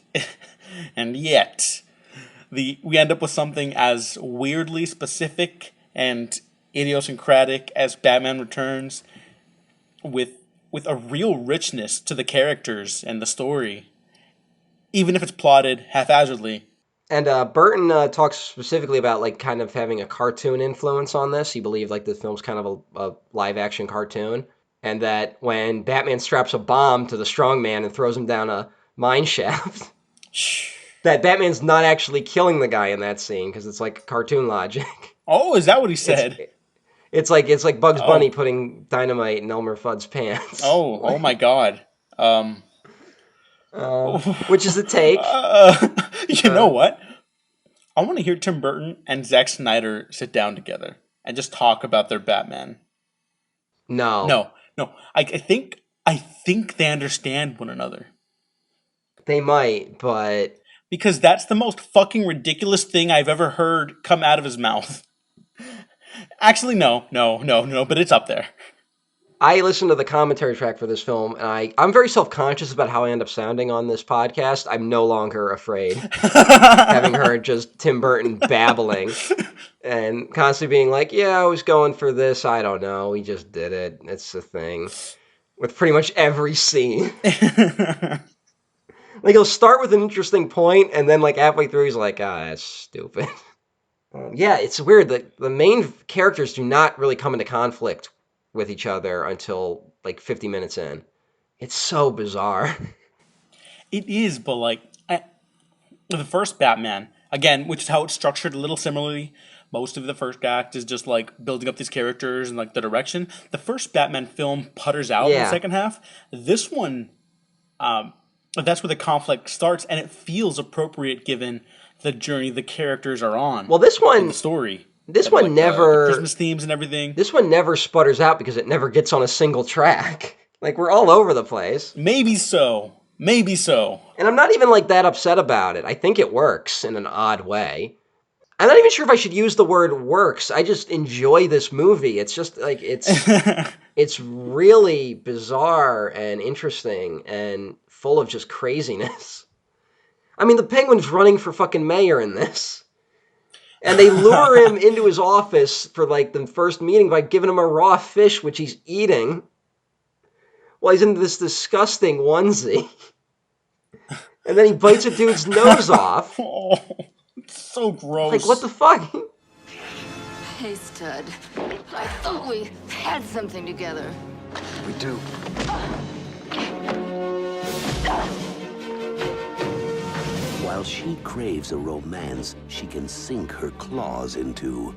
A: we end up with something as weirdly specific and idiosyncratic as Batman Returns with a real richness to the characters and the story. Even if it's plotted haphazardly.
B: And Burton talks specifically about like kind of having a cartoon influence on this. He believed like the film's kind of a live-action cartoon. And that when Batman straps a bomb to the strong man and throws him down a mine shaft, that Batman's not actually killing the guy in that scene because it's like cartoon logic.
A: Oh, is that what he said?
B: It's like Bugs Bunny putting dynamite in Elmer Fudd's pants.
A: Oh my God.
B: Which is a take.
A: You know what? I want to hear Tim Burton and Zack Snyder sit down together and just talk about their Batman.
B: No.
A: I think they understand one another.
B: They might, but
A: because that's the most fucking ridiculous thing I've ever heard come out of his mouth. Actually, no, but it's up there.
B: I listened to the commentary track for this film, and I'm very self-conscious about how I end up sounding on this podcast. I'm no longer afraid, having heard just Tim Burton babbling and constantly being like, yeah, I was going for this, I don't know, we just did it, it's a thing, with pretty much every scene. Like, he'll start with an interesting point, and then, like, halfway through, he's like, that's stupid. Yeah, it's weird. The main characters do not really come into conflict with each other until like 50 minutes in. It's so bizarre.
A: It is, but like the first Batman, again, which is how it's structured a little similarly. Most of the first act is just like building up these characters and like the direction. The first Batman film putters out in the second half. This one, that's where the conflict starts, and it feels appropriate given the journey the characters are on.
B: Well, this one,
A: the story.
B: This one
A: like,
B: never
A: Christmas themes and everything.
B: This one never sputters out because it never gets on a single track. Like, we're all over the place.
A: Maybe so.
B: And I'm not even like that upset about it. I think it works in an odd way. I'm not even sure if I should use the word works. I just enjoy this movie. It's just like it's really bizarre and interesting and full of just craziness. I mean, the Penguin's running for fucking mayor in this. And they lure him into his office for, like, the first meeting by giving him a raw fish, which he's eating, while he's in this disgusting onesie. And then he bites a dude's nose off.
A: Oh, it's so gross.
B: Like, what the fuck?
F: Hey, stud. I thought we had something together.
G: We do.
D: While she craves a romance she can sink her claws into,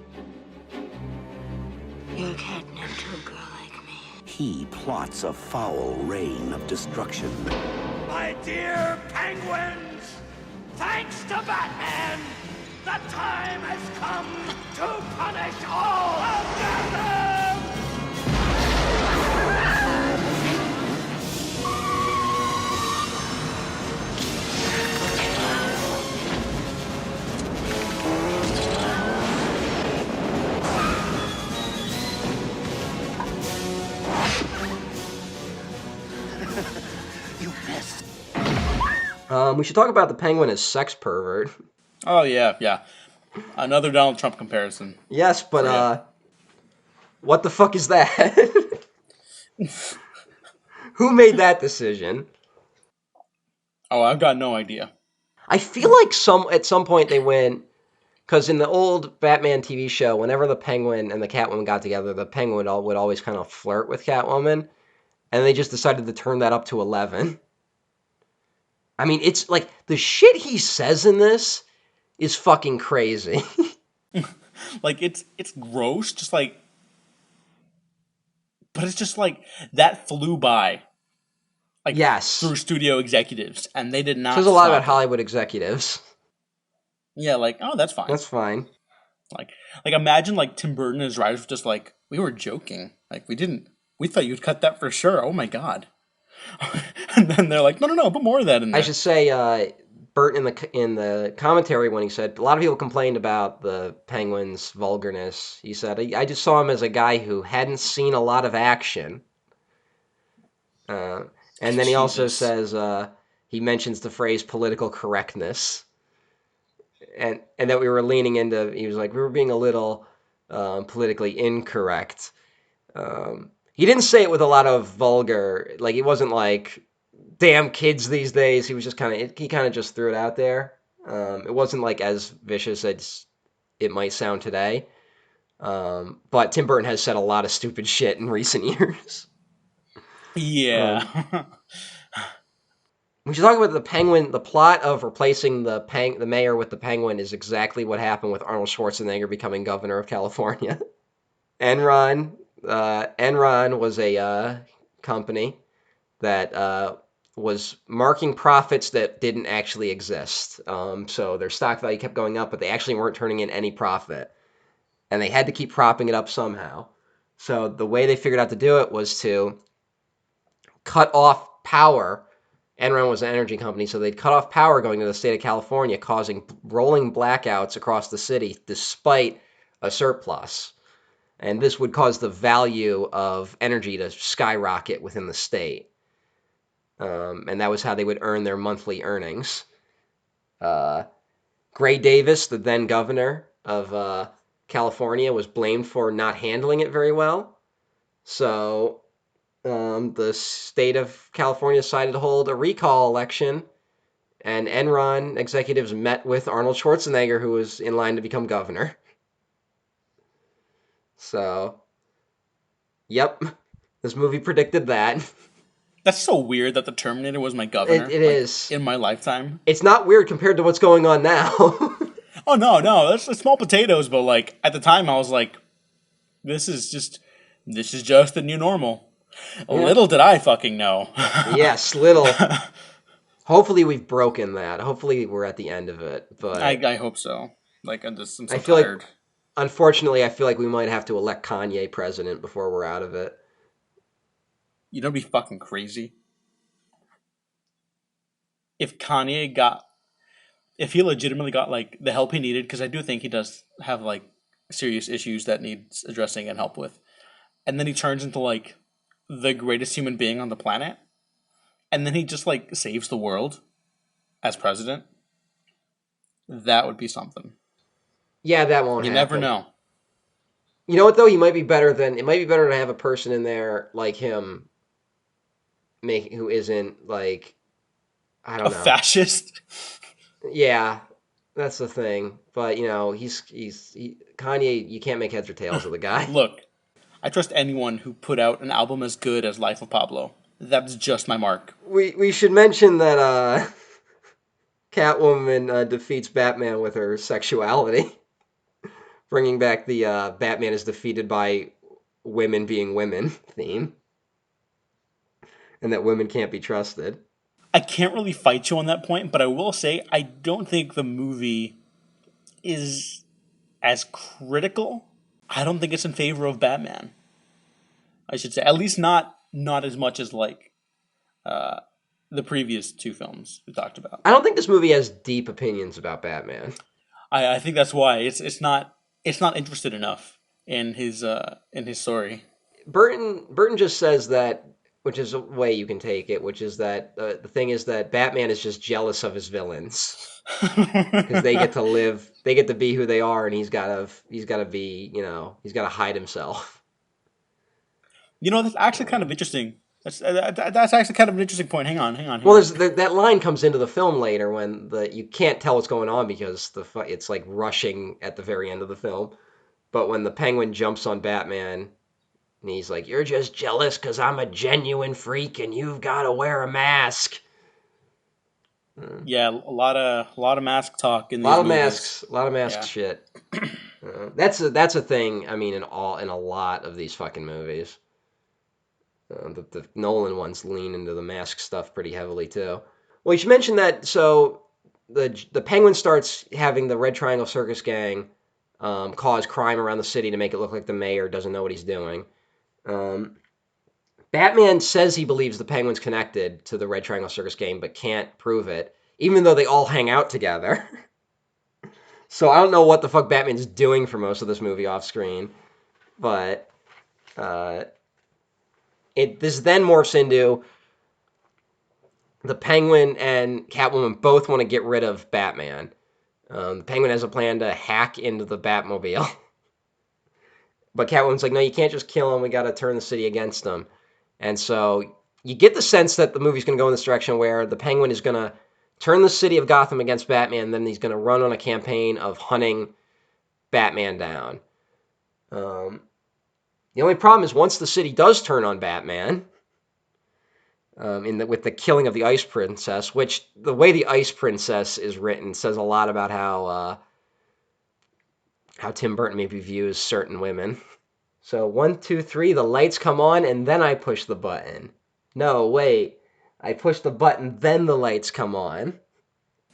F: You're catnip to a girl like me.
D: he plots a foul reign of destruction.
C: My dear penguins, thanks to Batman, the time has come to punish all of Gotham!
D: You missed.
B: We should talk about the Penguin as sex pervert.
A: Oh, yeah. Another Donald Trump comparison.
B: Yes, but what the fuck is that? Who made that decision?
A: Oh, I've got no idea.
B: I feel like at some point they went, because in the old Batman TV show, whenever the Penguin and the Catwoman got together, the Penguin would always kind of flirt with Catwoman, and they just decided to turn that up to 11. I mean, it's like the shit he says in this is fucking crazy.
A: Like it's gross, just like, but it's just like that flew by. Like
B: Yes.
A: through studio executives, and they did not.
B: There's a lot about
A: stop it.
B: Hollywood executives.
A: Yeah, like, oh, that's fine.
B: That's fine.
A: Like imagine like Tim Burton and his writers were just like, we were joking. Like we thought you'd cut that for sure. Oh my god. And then they're like, no, put more of that in there.
B: I should say, Burt in the commentary when he said a lot of people complained about the Penguin's vulgarness. He said, I just saw him as a guy who hadn't seen a lot of action. And then he also says he mentions the phrase political correctness, and that we were leaning into. He was like, we were being a little politically incorrect. He didn't say it with a lot of vulgar, like, it wasn't like, damn kids these days. He was just he kind of just threw it out there. It wasn't like as vicious as it might sound today. But Tim Burton has said a lot of stupid shit in recent years.
A: Yeah.
B: We should talk about the Penguin. The plot of replacing the mayor with the Penguin is exactly what happened with Arnold Schwarzenegger becoming governor of California. Enron was a company that was marking profits that didn't actually exist. So their stock value kept going up, but they actually weren't turning in any profit. And they had to keep propping it up somehow. So the way they figured out to do it was to cut off power. Enron was an energy company, so they'd cut off power going to the state of California, causing rolling blackouts across the city despite a surplus. And this would cause the value of energy to skyrocket within the state. And that was how they would earn their monthly earnings. Gray Davis, the then governor of California, was blamed for not handling it very well. So the state of California decided to hold a recall election, and Enron executives met with Arnold Schwarzenegger, who was in line to become governor. So, yep, this movie predicted that.
A: That's so weird that the Terminator was my governor.
B: It is.
A: In my lifetime.
B: It's not weird compared to what's going on now.
A: Oh, no, that's small potatoes, but like at the time I was like, this is just the new normal. Yeah. Little did I fucking know.
B: Yes, little. Hopefully we've broken that. Hopefully we're at the end of it. But
A: I hope so. Like I'm so
B: feel
A: tired.
B: Like, unfortunately, I feel like we might have to elect Kanye president before we're out of it.
A: You know, it'd be fucking crazy if he legitimately got like the help he needed, because I do think he does have like serious issues that needs addressing and help with, and then he turns into like the greatest human being on the planet, and then he just like saves the world as president. That would be something.
B: Yeah, that won't happen.
A: You never know.
B: You know what though? It might be better to have a person in there like him, who isn't like, I don't know,
A: a fascist.
B: Yeah, that's the thing. But you know, Kanye. You can't make heads or tails of the guy.
A: Look, I trust anyone who put out an album as good as Life of Pablo. That's just my mark.
B: We should mention that Catwoman defeats Batman with her sexuality, bringing back the Batman is defeated by women being women theme, and that women can't be trusted.
A: I can't really fight you on that point, but I will say I don't think the movie is as critical. I don't think it's in favor of Batman. I should say, at least not as much as like the previous two films we talked about.
B: I don't think this movie has deep opinions about Batman.
A: I think that's why it's not interested enough in his story.
B: Burton just says that which is a way you can take it, which is that the thing is that Batman is just jealous of his villains because they get to be who they are, and he's gotta be, he's gotta hide himself.
A: That's actually kind of interesting. That's actually kind of an interesting point. Hang on. Hang
B: Well,
A: on.
B: that line comes into the film later when you can't tell what's going on because it's like rushing at the very end of the film. But when the Penguin jumps on Batman, and he's like, "You're just jealous because I'm a genuine freak and you've got to wear a mask."
A: Yeah, a lot of mask talk in these movies.
B: A lot of mask
A: Yeah.
B: shit. That's a thing. I mean, in a lot of these fucking movies. The Nolan ones lean into the mask stuff pretty heavily too. Well, you should mention that. So the Penguin starts having the Red Triangle Circus Gang cause crime around the city to make it look like the mayor doesn't know what he's doing. Batman says he believes the Penguin's connected to the Red Triangle Circus Gang, but can't prove it, even though they all hang out together. So I don't know what the fuck Batman's doing for most of this movie off screen, but this then morphs into the Penguin and Catwoman both want to get rid of Batman. The Penguin has a plan to hack into the Batmobile. But Catwoman's like, no, you can't just kill him. We got to turn the city against him. And so you get the sense that the movie's going to go in this direction where the Penguin is going to turn the city of Gotham against Batman, and then he's going to run on a campaign of hunting Batman down. The only problem is once the city does turn on Batman, with the killing of the Ice Princess, which the way the Ice Princess is written says a lot about how Tim Burton maybe views certain women. So 1, 2, 3, the lights come on, and then I push the button. No, wait, I push the button, then the lights come on.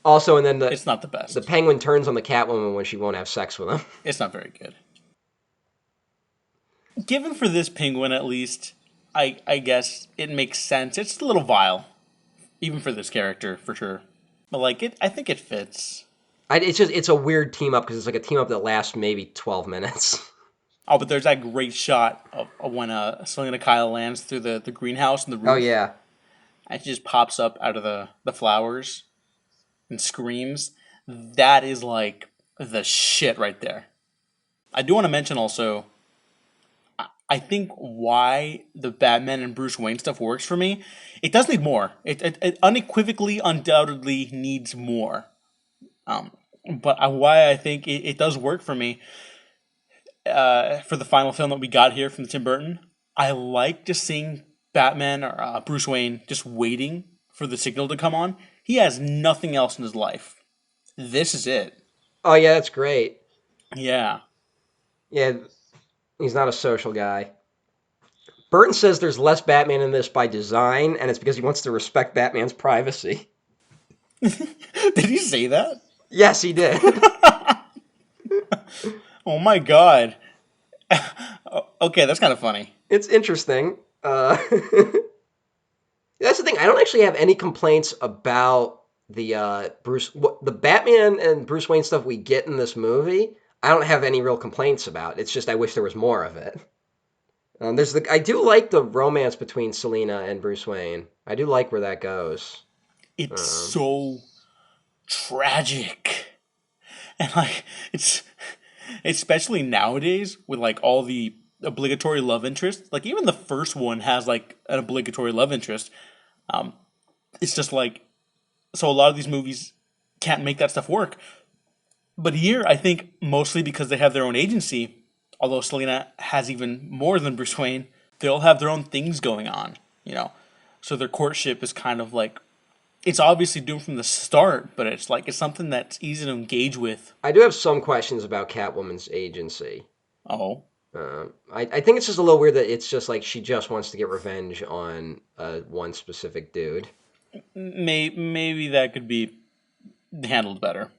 B: Also, and then
A: It's not the best.
B: The Penguin turns on the Catwoman when she won't have sex with him.
A: It's not very good. Given for this Penguin, at least, I guess it makes sense. It's a little vile, even for this character, for sure. But I think it fits.
B: It's a weird team up because it's like a team up that lasts maybe 12 minutes.
A: Oh, but there's that great shot of when Selina Kyle lands through the greenhouse and the roof.
B: Oh yeah,
A: And she just pops up out of the flowers and screams. That is like the shit right there. I do want to mention also, I think why the Batman and Bruce Wayne stuff works for me, it does need more. It unequivocally, undoubtedly needs more. But why I think it does work for me for the final film that we got here from Tim Burton, I like just seeing Batman or Bruce Wayne just waiting for the signal to come on. He has nothing else in his life. This is it.
B: oh yeah, that's great.
A: Yeah.
B: Yeah, he's not a social guy. Burton says there's less Batman in this by design, and it's because he wants to respect Batman's privacy.
A: Did he say that?
B: Yes, he did.
A: Oh my god. Okay, that's kind of funny.
B: It's interesting. That's the thing. I don't actually have any complaints about the Batman and Bruce Wayne stuff we get in this movie. I don't have any real complaints about. It's just I wish there was more of it. I do like the romance between Selina and Bruce Wayne. I do like where that goes.
A: It's so tragic. And it's especially nowadays with all the obligatory love interests. Even the first one has an obligatory love interest. It's just so a lot of these movies can't make that stuff work. But here, I think mostly because they have their own agency, although Selina has even more than Bruce Wayne, they all have their own things going on, So their courtship is kind of it's obviously doomed from the start, but it's something that's easy to engage with.
B: I do have some questions about Catwoman's agency.
A: Oh.
B: I think it's just a little weird that it's just she just wants to get revenge on one specific dude.
A: Maybe that could be handled better.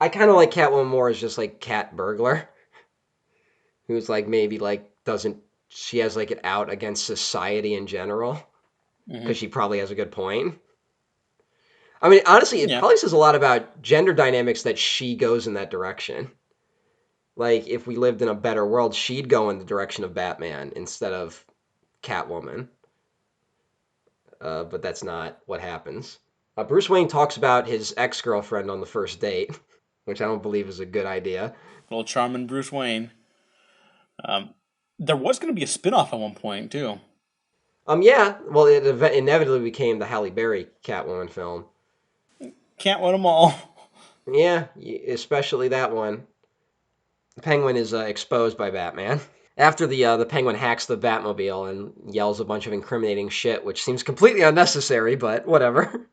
B: I kind of like Catwoman more as just cat burglar, who's maybe doesn't, she has it out against society in general, because she probably has a good point. I mean, honestly, it probably says a lot about gender dynamics that she goes in that direction. If we lived in a better world, she'd go in the direction of Batman instead of Catwoman. but that's not what happens. Bruce Wayne talks about his ex-girlfriend on the first date, which I don't believe is a good idea.
A: Little charming Bruce Wayne. There was going to be a spin-off at one point, too.
B: Yeah, well, it inevitably became the Halle Berry Catwoman film.
A: Can't win them all.
B: Yeah, especially that one. The Penguin is exposed by Batman. After the Penguin hacks the Batmobile and yells a bunch of incriminating shit, which seems completely unnecessary, but whatever.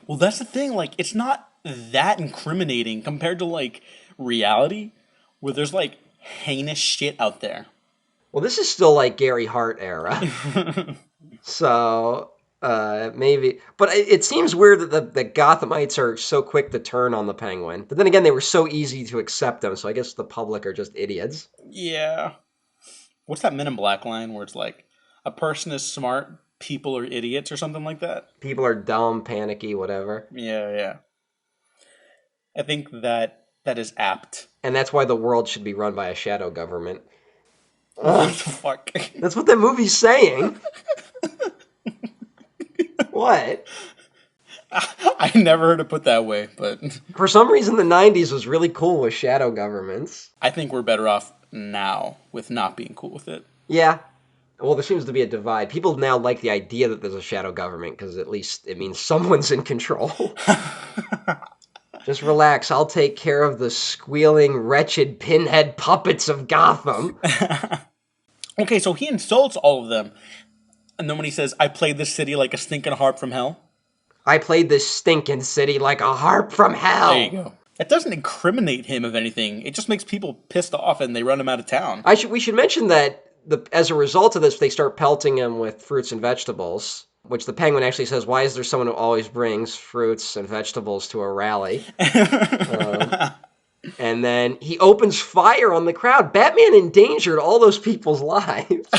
A: Well, that's the thing. Like, it's not that incriminating compared to, like, reality, where there's, like, heinous shit out there.
B: Well, this is still, like, Gary Hart era. So, maybe. But it seems weird that the Gothamites are so quick to turn on the Penguin. But then again, they were so easy to accept them, so I guess the public are just idiots.
A: Yeah. What's that Men in Black line where it's like, a person is smart, people are idiots, or something like that?
B: People are dumb, panicky, whatever.
A: Yeah. I think that is apt.
B: And that's why the world should be run by a shadow government.
A: What the fuck?
B: That's what that movie's saying. What?
A: I never heard it put that way, but
B: For some reason, the 90s was really cool with shadow governments.
A: I think we're better off now with not being cool with it.
B: Yeah. Well, there seems to be a divide. People now like the idea that there's a shadow government because at least it means someone's in control. Just relax. I'll take care of the squealing, wretched pinhead puppets of Gotham.
A: Okay, so he insults all of them. And then when he says, I played this city like a stinking harp from hell.
B: I played this stinking city like a harp from hell.
A: There you go. It doesn't incriminate him of anything. It just makes people pissed off and they run him out of town.
B: We should mention that as a result of this, they start pelting him with fruits and vegetables, which the Penguin actually says, why is there someone who always brings fruits and vegetables to a rally? And then he opens fire on the crowd. Batman endangered all those people's lives.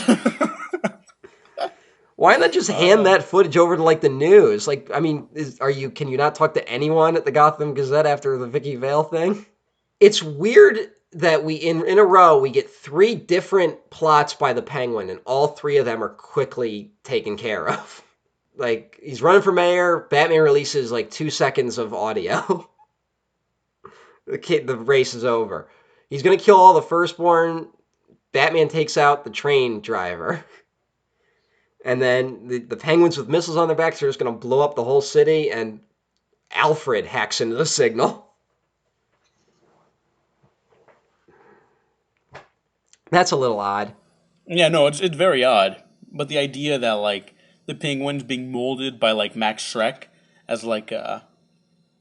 B: Why not just hand that footage over to, like, the news? Like, I mean, can you not talk to anyone at the Gotham Gazette after the Vicky Vale thing? It's weird that in a row, we get 3 different plots by the Penguin, and all 3 of them are quickly taken care of. Like, he's running for mayor, Batman releases, like, 2 seconds of audio. The race is over. He's gonna kill all the firstborn, Batman takes out the train driver. And then the Penguins with missiles on their backs are just going to blow up the whole city, and Alfred hacks into the signal. That's a little odd.
A: Yeah, no, it's very odd. But the idea that, like, the Penguin's being molded by, like, Max Schreck as, like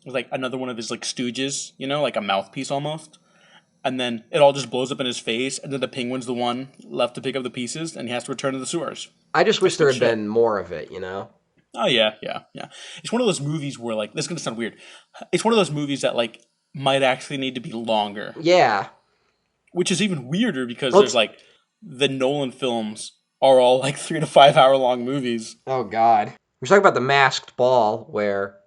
A: another one of his, like, stooges, you know, like a mouthpiece almost. And then it all just blows up in his face, and then the Penguin's the one left to pick up the pieces, and he has to return to the sewers.
B: I just wish there had been more of it, you know?
A: Oh, yeah. It's one of those movies where, like, this is going to sound weird. It's one of those movies that, like, might actually need to be longer.
B: Yeah.
A: Which is even weirder because there's, like, the Nolan films are all, like, 3 to 5 hour long movies.
B: Oh, God. We're talking about The Masked Ball, where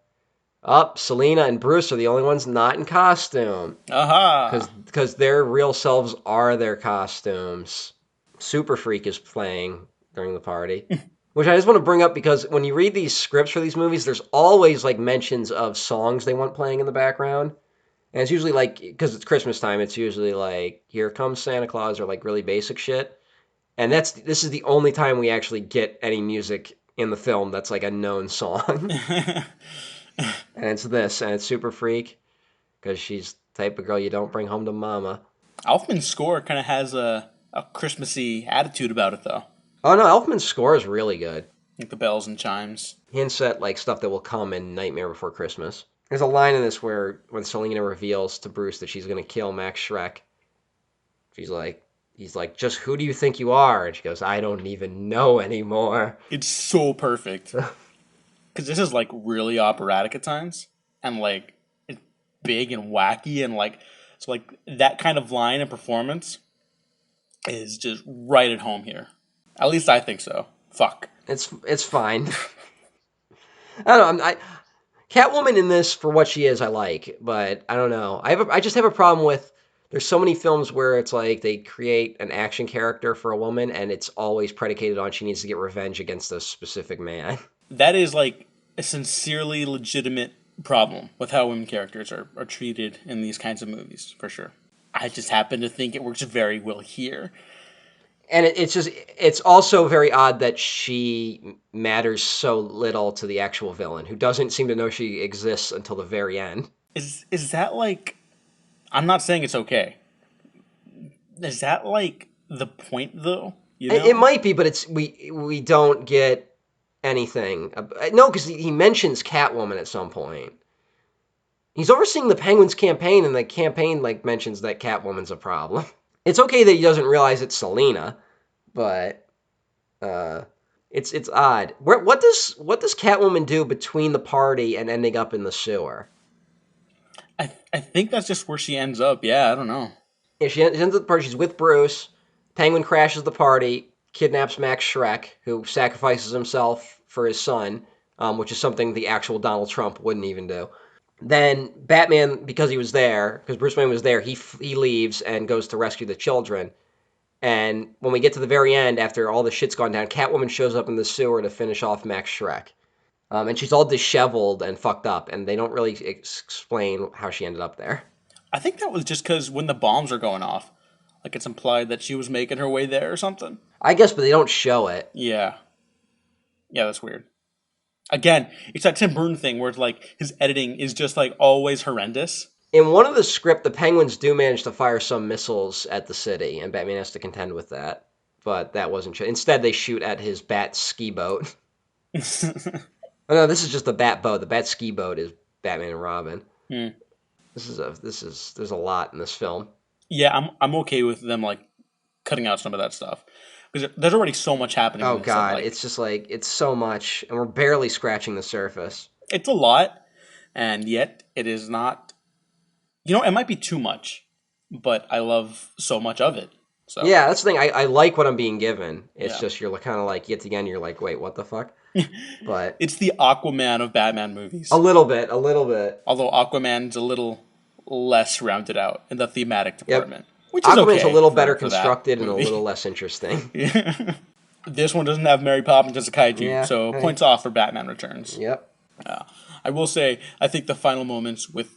B: Selina and Bruce are the only ones not in costume.
A: Aha!
B: Because their real selves are their costumes. Super Freak is playing during the party. Which I just want to bring up because when you read these scripts for these movies, there's always, like, mentions of songs they want playing in the background. And it's usually, like, because it's Christmas time, it's usually, like, Here Comes Santa Claus or, like, really basic shit. And this is the only time we actually get any music in the film that's, like, a known song. And it's this, and it's Super Freak, because she's the type of girl you don't bring home to mama.
A: Elfman's score kind of has a Christmassy attitude about it, though.
B: Oh, no, Elfman's score is really good.
A: Like the bells and chimes.
B: Hints at, like, stuff that will come in Nightmare Before Christmas. There's a line in this where when Selina reveals to Bruce that she's going to kill Max Schreck, he's like, just who do you think you are? And she goes, I don't even know anymore.
A: It's so perfect. Because this is, like, really operatic at times. And, like, it's big and wacky. And, like, so, like, that kind of line and performance is just right at home here. At least I think so. Fuck.
B: It's fine. I don't know. Catwoman in this, for what she is, I like. But, I don't know. I just have a problem with, there's so many films where it's like they create an action character for a woman, and it's always predicated on she needs to get revenge against a specific man.
A: that is like a sincerely legitimate problem with how women characters are treated in these kinds of movies, for sure. I just happen to think it works very well here.
B: And it's also very odd that she matters so little to the actual villain, who doesn't seem to know she exists until the very end.
A: Is that like, I'm not saying it's okay. Is that like the point though? You know?
B: It might be, but we don't get anything. No, because he mentions Catwoman at some point. He's overseeing the Penguins campaign, and the campaign like mentions that Catwoman's a problem. It's okay that he doesn't realize it's Selina, but it's odd. What does Catwoman do between the party and ending up in the sewer?
A: I think that's just where she ends up. Yeah, I don't know.
B: Yeah, she ends at the party. She's with Bruce. Penguin crashes the party, kidnaps Max Schreck, who sacrifices himself for his son, which is something the actual Donald Trump wouldn't even do. Then Batman, because Bruce Wayne was there, he leaves and goes to rescue the children. And when we get to the very end, after all the shit's gone down, Catwoman shows up in the sewer to finish off Max Schreck. And she's all disheveled and fucked up, and they don't really explain how she ended up there.
A: I think that was just because when the bombs are going off, like it's implied that she was making her way there or something.
B: I guess, but they don't show it.
A: Yeah. Yeah, that's weird. Again, it's that Tim Burton thing where it's like his editing is just like always horrendous.
B: In one of the script, the Penguins do manage to fire some missiles at the city, and Batman has to contend with that. But that wasn't true. Instead, they shoot at his bat ski boat. Oh no, this is just the bat boat. The bat ski boat is Batman and Robin. There's a lot in this film.
A: Yeah, I'm okay with them like cutting out some of that stuff because there's already so much happening.
B: Oh god, it's just like it's so much, and we're barely scratching the surface.
A: It's a lot, and yet it is not. You know, it might be too much, but I love so much of it. So
B: yeah, that's the thing. I like what I'm being given. It's just you're kind of like, yet again, you're like, wait, what the fuck? But
A: it's the Aquaman of Batman movies.
B: A little bit.
A: Although Aquaman's a little less rounded out in the thematic department.
B: Yep.
A: Which is
B: Aquaman's
A: okay
B: a little better constructed and a
A: movie.
B: little less interesting.
A: Yeah. This one doesn't have Mary Poppins as a kaiju, so points off for Batman Returns.
B: Yep.
A: I will say, I think the final moments with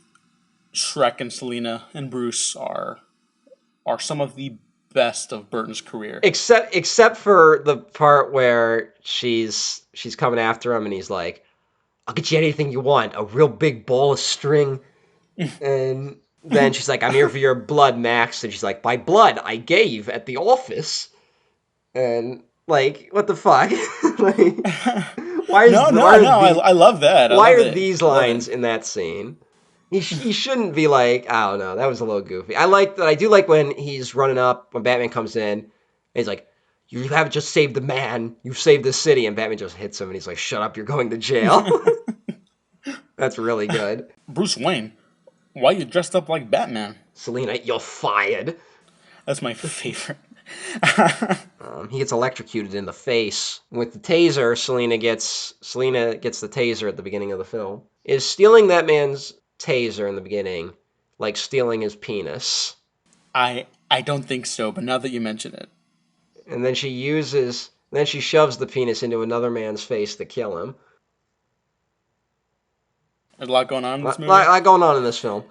A: Shrek and Selina and Bruce are some of the best of Burton's career.
B: Except for the part where she's coming after him and he's like, I'll get you anything you want, a real big ball of string. And then she's like, I'm here for your blood, Max. And she's like, by blood I gave at the office. And like, what the fuck? Like,
A: I love that.
B: Why are these lines in that scene? He shouldn't be like, I don't know, that was a little goofy. I do like when he's running up, when Batman comes in, and he's like, you haven't just saved the man, you've saved the city, and Batman just hits him, and he's like, shut up, you're going to jail. That's really good.
A: Bruce Wayne, why you dressed up like Batman?
B: Selina, you're fired.
A: That's my favorite.
B: He gets electrocuted in the face. With the taser, Selina gets the taser at the beginning of the film. Is stealing that man's taser in the beginning like stealing his penis?
A: I don't think so, but now that you mention it.
B: And then she shoves the penis into another man's face to kill him.
A: There's a lot going on in this movie.
B: A lot going on in this film.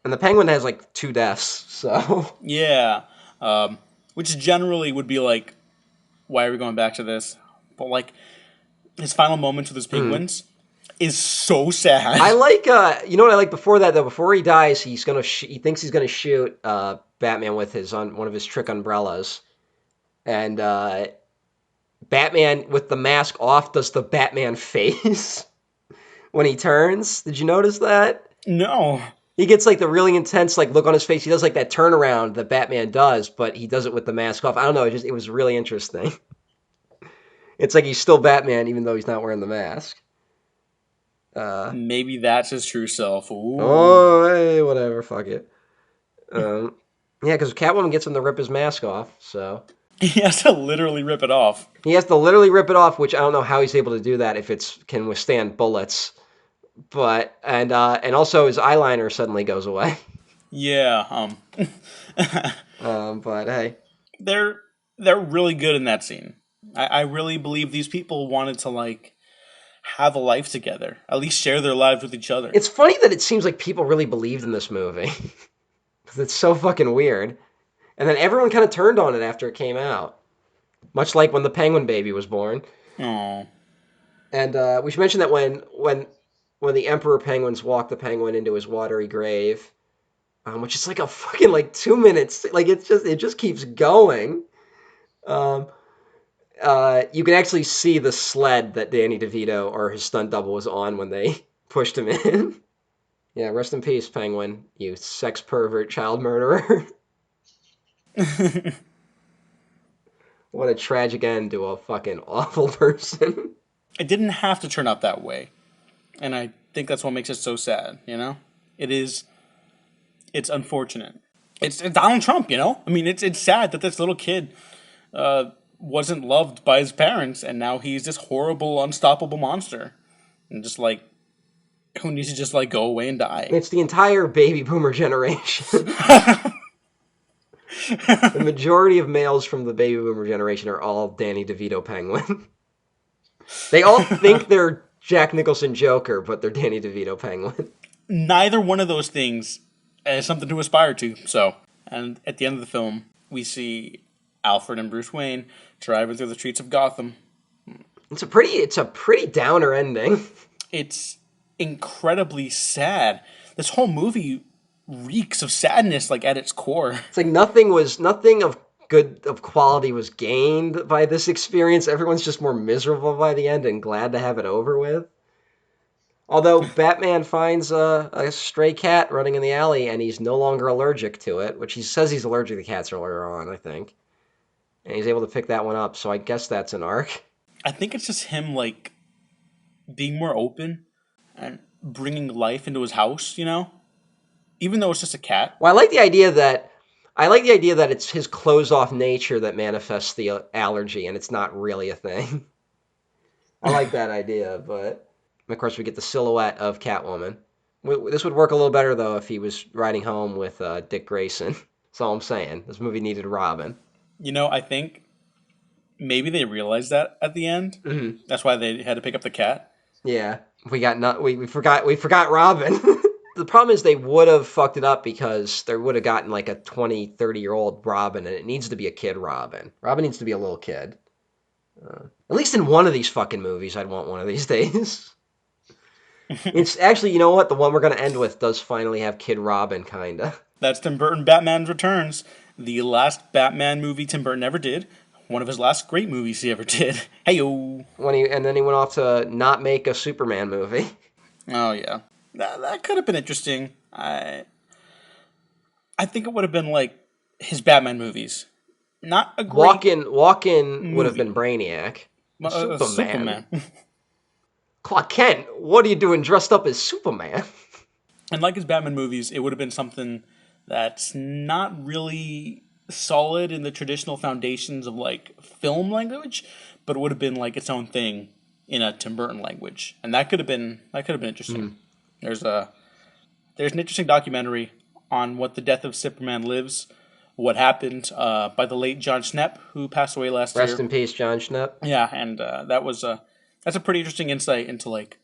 B: And the Penguin has like 2 deaths, so
A: yeah, which generally would be like, why are we going back to this? But like his final moments with his penguins is so sad.
B: I like, you know what I like before that though? Before he dies, he thinks he's gonna shoot Batman with one of his trick umbrellas, and Batman with the mask off does the Batman face when he turns. Did you notice that?
A: No.
B: He gets like the really intense like look on his face. He does like that turnaround that Batman does, but he does it with the mask off. I don't know. It was really interesting. It's like he's still Batman even though he's not wearing the mask.
A: Maybe that's his true self. Ooh.
B: Oh, hey, whatever. Fuck it. Yeah, because Catwoman gets him to rip his mask off. So
A: he has to literally rip it off.
B: He has to literally rip it off, which I don't know how he's able to do that if it can withstand bullets. But and also his eyeliner suddenly goes away.
A: Yeah.
B: But hey,
A: they're really good in that scene. I really believe these people wanted to, like, have a life together. At least share their lives with each other.
B: It's funny that it seems like people really believed in this movie. It's so fucking weird. And then everyone kind of turned on it after it came out. Much like when the Penguin baby was born.
A: Aww.
B: And we should mention that when the Emperor Penguins walk the Penguin into his watery grave, which is like a fucking like 2 minutes, like it just keeps going. You can actually see the sled that Danny DeVito or his stunt double was on when they pushed him in. Yeah, rest in peace, Penguin, you sex pervert child murderer. What a tragic end to a fucking awful person.
A: It didn't have to turn out that way. And I think that's what makes it so sad, you know? It's unfortunate. It's Donald Trump, you know? I mean, it's sad that this little kid wasn't loved by his parents, and now he's this horrible, unstoppable monster. And just, like, who needs to just, like, go away and die?
B: It's the entire baby boomer generation. The majority of males from the baby boomer generation are all Danny DeVito Penguin. They all think they're Jack Nicholson Joker, but they're Danny DeVito Penguin.
A: Neither one of those things is something to aspire to. So, and at the end of the film, we see Alfred and Bruce Wayne driving through the streets of Gotham.
B: It's a pretty downer ending.
A: It's incredibly sad. This whole movie reeks of sadness, like, at its core.
B: It's like nothing of quality was gained by this experience. Everyone's just more miserable by the end and glad to have it over with. Although Batman finds a stray cat running in the alley and he's no longer allergic to it, which he says he's allergic to cats earlier on, I think. And he's able to pick that one up, so I guess that's an arc.
A: I think it's just him, like, being more open and bringing life into his house, you know? Even though it's just a cat.
B: Well, I like the idea that it's his closed-off nature that manifests the allergy, and it's not really a thing. I like that idea, but of course we get the silhouette of Catwoman. This would work a little better, though, if he was riding home with Dick Grayson. That's all I'm saying. This movie needed Robin.
A: You know, I think maybe they realized that at the end. Mm-hmm. That's why they had to pick up the cat.
B: Yeah, we forgot Robin. The problem is they would have fucked it up because they would have gotten like a 20, 30-year-old Robin, and it needs to be a kid Robin. Robin needs to be a little kid. At least in one of these fucking movies, I'd want one of these days. It's actually, you know what? The one we're going to end with does finally have Kid Robin, kinda.
A: That's Tim Burton Batman Returns, the last Batman movie Tim Burton ever did. One of his last great movies he ever did. Hey-yo!
B: And then he went off to not make a Superman movie.
A: Oh, yeah. That could have been interesting. I think it would have been like his Batman movies. Not a great
B: Walk-in would have been Brainiac.
A: Superman.
B: Clark Kent, what are you doing dressed up as Superman?
A: And like his Batman movies, it would have been something that's not really solid in the traditional foundations of, like, film language, but it would have been like its own thing in a Tim Burton language. And that could have been interesting. Mm-hmm. There's an interesting documentary on what the death of Superman lives, what happened by the late John Schnepp, who passed away last year.
B: Rest in peace, John Schnepp.
A: Yeah, and that's a pretty interesting insight into, like,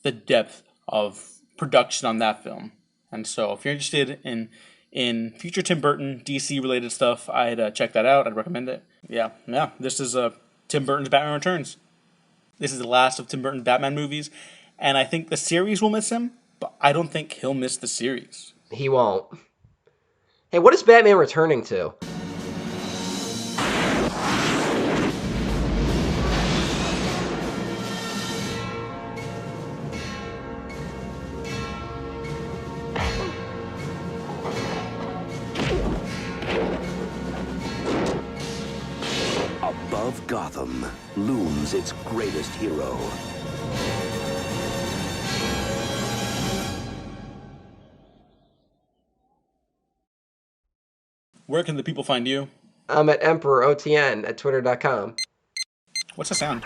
A: the depth of production on that film. And so if you're interested in future Tim Burton DC related stuff, I'd check that out. I'd recommend it. Yeah. This is Tim Burton's Batman Returns. This is the last of Tim Burton's Batman movies, and I think the series will miss him, but I don't think he'll miss the series.
B: He won't. Hey, what is Batman returning to?
D: Above Gotham looms its greatest hero.
A: Where can the people find you?
B: I'm at EmperorOTN at Twitter.com.
A: What's the sound?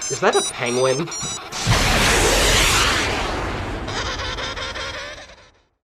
B: Is that a penguin?